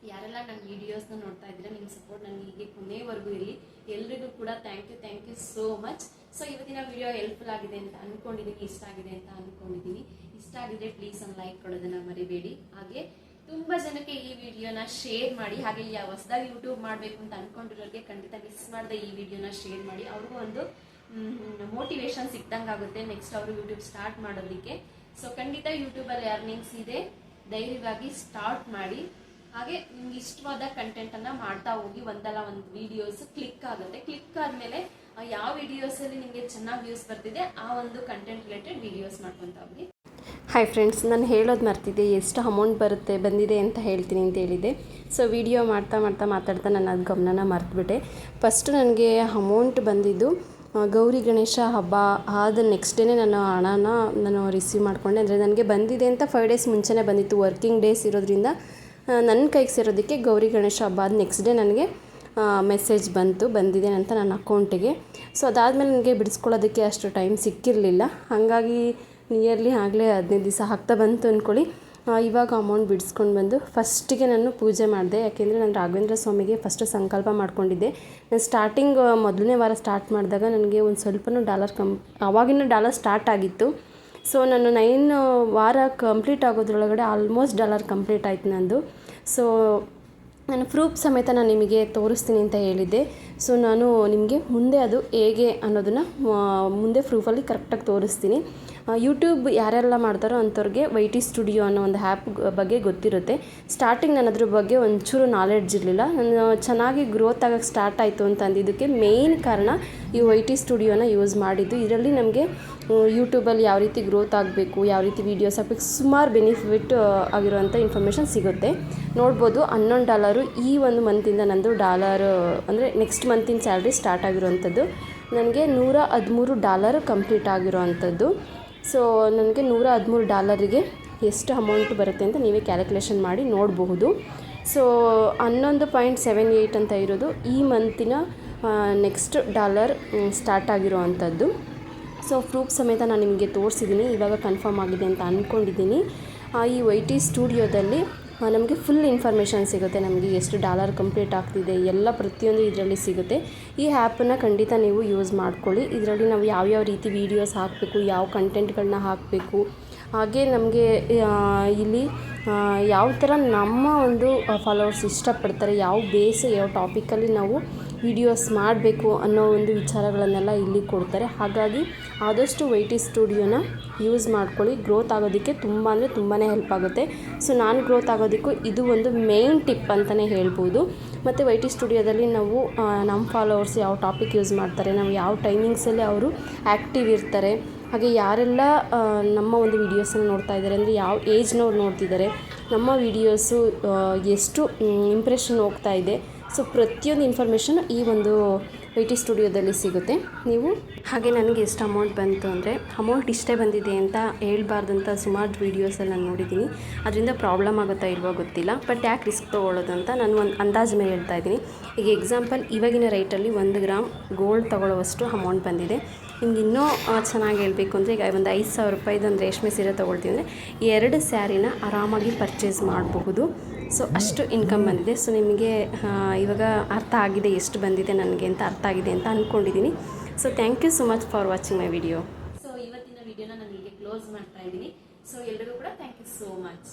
[SPEAKER 1] ಯಾರೆಲ್ಲ ನನ್ನ ವೀಡಿಯೋಸ್ನ ನೋಡ್ತಾ ಇದ್ದೀರಾ, ನಿಮ್ಮ ಸಪೋರ್ಟ್ ನನಗೆ ಹೀಗೆ ಕೊನೆವರೆಗೂ ಇರಲಿ. ಎಲ್ರಿಗೂ ಕೂಡ thank you so much. So ಇವತ್ತಿನ ವಿಡಿಯೋ ಹೆಲ್ಪ್ಫುಲ್ ಆಗಿದೆ ಅಂತ ಅಂದ್ಕೊಂಡಿದ್ದೀನಿ, ಇಷ್ಟ ಆಗಿದೆ ಅಂತ ಅಂದ್ಕೊಂಡಿದ್ದೀನಿ. ಇಷ್ಟ ಆಗಿದ್ರೆ ಪ್ಲೀಸ್ ಒಂದು ಲೈಕ್ ಕೊಡೋದನ್ನು ಮರಿಬೇಡಿ. ಹಾಗೆ ತುಂಬ ಜನಕ್ಕೆ ಈ ವಿಡಿಯೋನ ಶೇರ್ ಮಾಡಿ. ಹಾಗೆ ಹೊಸದಾಗಿ ಯೂಟ್ಯೂಬ್ ಮಾಡಬೇಕು ಅಂತ ಅಂದ್ಕೊಂಡಿರೋರಿಗೆ ಖಂಡಿತ ಮಿಸ್ ಮಾಡದೆ ಈ ವಿಡಿಯೋನ ಶೇರ್ ಮಾಡಿ. ಅವ್ರಿಗೂ ಒಂದು ಮೋಟಿವೇಶನ್ ಸಿಕ್ದಂಗೆ ಆಗುತ್ತೆ ನೆಕ್ಸ್ಟ್ ಅವರು ಯೂಟ್ಯೂಬ್ ಸ್ಟಾರ್ಟ್ ಮಾಡೋದಕ್ಕೆ. ಸೊ ಖಂಡಿತ ಯೂಟ್ಯೂಬಲ್ಲಿ ಅರ್ನಿಂಗ್ಸ್ ಇದೆ, ಧೈರ್ಯವಾಗಿ ಸ್ಟಾರ್ಟ್ ಮಾಡಿ. ಹಾಗೆ ನಿಮ್ಗೆ ಇಷ್ಟವಾದ ಕಂಟೆಂಟನ್ನು ಮಾಡ್ತಾ ಹೋಗಿ. ಒಂದಲ್ಲ ಒಂದು ವಿಡಿಯೋಸ್ ಕ್ಲಿಕ್ ಆಗುತ್ತೆ. ಕ್ಲಿಕ್ ಆದಮೇಲೆ ಯಾವ ವಿಡಿಯೋಸಲ್ಲಿ ನಿಮಗೆ ಚೆನ್ನಾಗಿ ವ್ಯೂಸ್ ಬರ್ತಿದೆ ಆ ಒಂದು ಕಂಟೆಂಟ್ ರಿಲೇಟೆಡ್ ವಿಡಿಯೋಸ್ ಮಾಡ್ಕೊತಾ ಹೋಗಿ.
[SPEAKER 3] ಹಾಯ್ ಫ್ರೆಂಡ್ಸ್, ನಾನು ಹೇಳೋದು ಮರ್ತಿದ್ದೆ, ಎಷ್ಟು ಅಮೌಂಟ್ ಬಂದಿದೆ ಅಂತ ಹೇಳ್ತೀನಿ ಅಂತ ಹೇಳಿದ್ದೆ. ಸೊ ವಿಡಿಯೋ ಮಾತಾಡ್ತಾ ನಾನು ಅದು ಗಮನನ ಮರೆತುಬಿಟ್ಟೆ. ಫಸ್ಟು ನನಗೆ ಅಮೌಂಟ್ ಬಂದಿದ್ದು ಗೌರಿ ಗಣೇಶ ಹಬ್ಬ ಆದ ನೆಕ್ಸ್ಟ್ ಡೇನೇ ನಾನು ರಿಸೀವ್ ಮಾಡಿಕೊಂಡೆ. ಅಂದರೆ ನನಗೆ ಬಂದಿದೆ ಅಂತ 5 ಡೇಸ್ ಮುಂಚೆನೇ ಬಂದಿತ್ತು. ವರ್ಕಿಂಗ್ ಡೇಸ್ ಇರೋದ್ರಿಂದ ನನ್ನ ಕೈಗೆ ಸೇರೋದಕ್ಕೆ ಗೌರಿ ಗಣೇಶ ಹಬ್ಬ ಆದ ನೆಕ್ಸ್ಟ್ ಡೇ ನನಗೆ ಮೆಸೇಜ್ ಬಂದಿದೆ ಅಂತ ನನ್ನ ಅಕೌಂಟಿಗೆ. ಸೊ ಅದಾದಮೇಲೆ ನನಗೆ ಬಿಡಿಸ್ಕೊಳ್ಳೋದಕ್ಕೆ ಅಷ್ಟು ಟೈಮ್ ಸಿಕ್ಕಿರಲಿಲ್ಲ. ಹಾಗಾಗಿ ನಿಯರ್ಲಿ ಆಗಲೇ 15 ದಿವಸ ಆಗ್ತಾ ಬಂತು ಅಂದ್ಕೊಳ್ಳಿ. ಇವಾಗ ಅಮೌಂಟ್ ಬಿಡಿಸ್ಕೊಂಡು ಬಂದು ಫಸ್ಟಿಗೆ ನಾನು ಪೂಜೆ ಮಾಡಿದೆ. ಯಾಕೆಂದರೆ ನಾನು ರಾಘವೇಂದ್ರ ಸ್ವಾಮಿಗೆ ಫಸ್ಟು ಸಂಕಲ್ಪ ಮಾಡ್ಕೊಂಡಿದ್ದೆ. ನಾನು ಸ್ಟಾರ್ಟಿಂಗ್ ಮೊದಲನೇ ವಾರ ಸ್ಟಾರ್ಟ್ ಮಾಡಿದಾಗ ನನಗೆ ಒಂದು ಸ್ವಲ್ಪನೂ ಆವಾಗಿನ ಡಾಲರ್ ಸ್ಟಾರ್ಟ್ ಆಗಿತ್ತು. ಸೊ ನಾನು 9 ವಾರ ಕಂಪ್ಲೀಟ್ ಆಗೋದ್ರೊಳಗಡೆ ಆಲ್ಮೋಸ್ಟ್ ಡಾಲರ್ ಕಂಪ್ಲೀಟ್ ಆಯಿತು ನಂದು. ಸೊ ನಾನು ಪ್ರೂಫ್ ಸಮೇತ ನಾನು ನಿಮಗೆ ತೋರಿಸ್ತೀನಿ ಅಂತ ಹೇಳಿದ್ದೆ. ಸೊ ನಾನು ನಿಮಗೆ ಮುಂದೆ ಅದು ಹೇಗೆ ಅನ್ನೋದನ್ನು ಮುಂದೆ ಪ್ರೂಫಲ್ಲಿ ಕರೆಕ್ಟಾಗಿ ತೋರಿಸ್ತೀನಿ. ಯೂಟ್ಯೂಬ್ ಯಾರೆಲ್ಲ ಮಾಡ್ತಾರೋ ಅಂಥವ್ರಿಗೆ YT ಸ್ಟುಡಿಯೋ ಅನ್ನೋ ಒಂದು ಆ್ಯಪ್ ಬಗ್ಗೆ ಗೊತ್ತಿರುತ್ತೆ. ಸ್ಟಾರ್ಟಿಂಗ್ ನಾನು ಅದ್ರ ಬಗ್ಗೆ ಒಂಚೂರು ನಾಲೆಡ್ಜ್ ಇರಲಿಲ್ಲ. ನಾನು ಚೆನ್ನಾಗಿ ಗ್ರೋತ್ ಆಗೋಕ್ಕೆ ಸ್ಟಾರ್ಟ್ ಆಯಿತು ಅಂತ ಅಂದಿದ್ದಕ್ಕೆ ಮೇಯ್ನ್ ಕಾರಣ ಈ YT ಸ್ಟುಡಿಯೋನ ಯೂಸ್ ಮಾಡಿದ್ದು. ಇದರಲ್ಲಿ ನಮಗೆ ಯೂಟ್ಯೂಬಲ್ಲಿ ಯಾವ ರೀತಿ ಗ್ರೋತ್ ಆಗಬೇಕು, ಯಾವ ರೀತಿ ವೀಡಿಯೋಸ್ ಹಾಕಬೇಕು, ಸುಮಾರು ಬೆನಿಫಿಟ್ ಆಗಿರೋವಂಥ ಇನ್ಫಾರ್ಮೇಷನ್ ಸಿಗುತ್ತೆ. ನೋಡ್ಬೋದು $11 ಈ ಒಂದು ಮಂತಿಂದ ನಂದು ಡಾಲರ್ ಅಂದರೆ ನೆಕ್ಸ್ಟ್ ಮಂತಿನ ಸ್ಯಾಲ್ರಿ ಸ್ಟಾರ್ಟ್ ಆಗಿರೋವಂಥದ್ದು. ನನಗೆ $113 ಕಂಪ್ಲೀಟ್ ಆಗಿರೋವಂಥದ್ದು. ಸೊ ನನಗೆ $113 ಎಷ್ಟು ಅಮೌಂಟ್ ಬರುತ್ತೆ ಅಂತ ನೀವೇ ಕ್ಯಾಲ್ಕುಲೇಷನ್ ಮಾಡಿ ನೋಡಬಹುದು. ಸೊ 11.78 ಅಂತ ಇರೋದು ಈ ಮಂತಿನ ನೆಕ್ಸ್ಟ್ ಡಾಲರ್ ಸ್ಟಾರ್ಟ್ ಆಗಿರೋ ಅಂಥದ್ದು. ಸೊ ಪ್ರೂಫ್ ಸಮೇತ ನಾನು ನಿಮಗೆ ತೋರಿಸಿದ್ದೀನಿ. ಇವಾಗ ಕನ್ಫರ್ಮ್ ಆಗಿದೆ ಅಂತ ಅಂದ್ಕೊಂಡಿದ್ದೀನಿ. ಈ YT ಸ್ಟುಡಿಯೋದಲ್ಲಿ ನಮಗೆ ಫುಲ್ ಇನ್ಫಾರ್ಮೇಷನ್ ಸಿಗುತ್ತೆ. ನಮಗೆ ಎಷ್ಟು ಡಾಲರ್ ಕಂಪ್ಲೀಟ್ ಆಗ್ತಿದೆ ಎಲ್ಲ ಪ್ರತಿಯೊಂದು ಇದರಲ್ಲಿ ಸಿಗುತ್ತೆ. ಈ ಆ್ಯಪನ್ನು ಖಂಡಿತ ನೀವು ಯೂಸ್ ಮಾಡ್ಕೊಳ್ಳಿ. ಇದರಲ್ಲಿ ನಾವು ಯಾವ್ಯಾವ ರೀತಿ ವೀಡಿಯೋಸ್ ಹಾಕಬೇಕು, ಯಾವ ಕಂಟೆಂಟ್ಗಳನ್ನ ಹಾಕಬೇಕು, ಹಾಗೆ ನಮಗೆ ಇಲ್ಲಿ ಯಾವ ಥರ ನಮ್ಮ ಒಂದು ಫಾಲೋವರ್ಸ್ ಇಷ್ಟಪಡ್ತಾರೆ, ಯಾವ ಯಾವ ಟಾಪಿಕಲ್ಲಿ ನಾವು ವೀಡಿಯೋಸ್ ಮಾಡಬೇಕು ಅನ್ನೋ ಒಂದು ವಿಚಾರಗಳನ್ನೆಲ್ಲ ಇಲ್ಲಿ ಕೊಡ್ತಾರೆ. ಹಾಗಾಗಿ ಆದಷ್ಟು YT ಸ್ಟುಡಿಯೋನ ಯೂಸ್ ಮಾಡ್ಕೊಳ್ಳಿ. ಗ್ರೋತ್ ಆಗೋದಕ್ಕೆ ತುಂಬಾ ಹೆಲ್ಪ್ ಆಗುತ್ತೆ. ಸೊ ನಾನು ಗ್ರೋತ್ ಆಗೋದಕ್ಕೂ ಇದು ಒಂದು ಮೇಯ್ನ್ ಟಿಪ್ ಅಂತಲೇ ಹೇಳ್ಬೋದು. ಮತ್ತು YT ಸ್ಟುಡಿಯೋದಲ್ಲಿ ನಾವು ನಮ್ಮ ಫಾಲೋವರ್ಸ್ ಯಾವ ಟಾಪಿಕ್ ಯೂಸ್ ಮಾಡ್ತಾರೆ, ನಾವು ಯಾವ ಟೈಮಿಂಗ್ಸಲ್ಲಿ ಅವರು ಆ್ಯಕ್ಟಿವ್ ಇರ್ತಾರೆ, ಹಾಗೆ ಯಾರೆಲ್ಲ ನಮ್ಮ ಒಂದು ವೀಡಿಯೋಸನ್ನು ನೋಡ್ತಾ ಇದ್ದಾರೆ, ಅಂದರೆ ಯಾವ ಏಜ್ನವ್ರು ನೋಡ್ತಿದ್ದಾರೆ, ನಮ್ಮ ವೀಡಿಯೋಸು ಎಷ್ಟು ಇಂಪ್ರೆಷನ್ ಹೋಗ್ತಾ ಇದೆ, ಸೊ ಪ್ರತಿಯೊಂದು ಇನ್ಫಾರ್ಮೇಷನ್ ಈ ಒಂದು YT ಸ್ಟುಡಿಯೋದಲ್ಲಿ ಸಿಗುತ್ತೆ. ನೀವು ಹಾಗೆ ನನಗೆ ಎಷ್ಟು ಅಮೌಂಟ್ ಬಂತು ಅಂದರೆ ಅಮೌಂಟ್ ಇಷ್ಟೇ ಬಂದಿದೆ ಅಂತ ಹೇಳ್ಬಾರ್ದಂತ ಸುಮಾರು ವೀಡಿಯೋಸಲ್ಲಿ ನಾನು ನೋಡಿದ್ದೀನಿ. ಅದರಿಂದ ಪ್ರಾಬ್ಲಮ್ ಆಗುತ್ತಾ ಇಲ್ವೋ ಗೊತ್ತಿಲ್ಲ. ಬಟ್ ಯಾಕೆ ರಿಸ್ಕ್ ತೊಗೊಳ್ಳೋದು ಅಂತ ನಾನು ಒಂದು ಅಂದಾಜು ಮೇಲೆ ಹೇಳ್ತಾ ಇದ್ದೀನಿ. ಈಗ ಎಕ್ಸಾಂಪಲ್ ಇವಾಗಿನ ರೇಟಲ್ಲಿ 1 ಗ್ರಾಮ್ ಗೋಲ್ಡ್ ತೊಗೊಳ್ಳೋವಷ್ಟು ಅಮೌಂಟ್ ಬಂದಿದೆ. ನಿಮ್ಗೆ ಇನ್ನೂ ಚೆನ್ನಾಗಿ ಹೇಳಬೇಕು ಅಂದರೆ ಈಗ ಒಂದು $5,000 ಒಂದು ರೇಷ್ಮೆ ಸೀರೆ ತೊಗೊಳ್ತೀವಿ ಅಂದರೆ 2 ಸ್ಯಾರಿನ ಆರಾಮಾಗಿ ಪರ್ಚೇಸ್ ಮಾಡಬಹುದು. ಸೊ ಅಷ್ಟು ಇನ್ಕಮ್ ಬಂದಿದೆ. ಸೊ ನಿಮಗೆ ಇವಾಗ ಅರ್ಥ ಆಗಿದೆ ಎಷ್ಟು ಬಂದಿದೆ ನನಗೆ ಅಂತ, ಅರ್ಥ ಆಗಿದೆ ಅಂತ ಅಂದ್ಕೊಂಡಿದ್ದೀನಿ. So thank you so much for watching my video.
[SPEAKER 1] So ಇವತ್ತಿನ ವಿಡಿಯೋನ ನಾನು ಹೀಗೆ ಕ್ಲೋಸ್ ಮಾಡ್ತಾ ಇದ್ದೀನಿ. ಸೊ ಎಲ್ಲರಿಗೂ ಕೂಡ ಥ್ಯಾಂಕ್ ಯು ಸೋ ಮಚ್.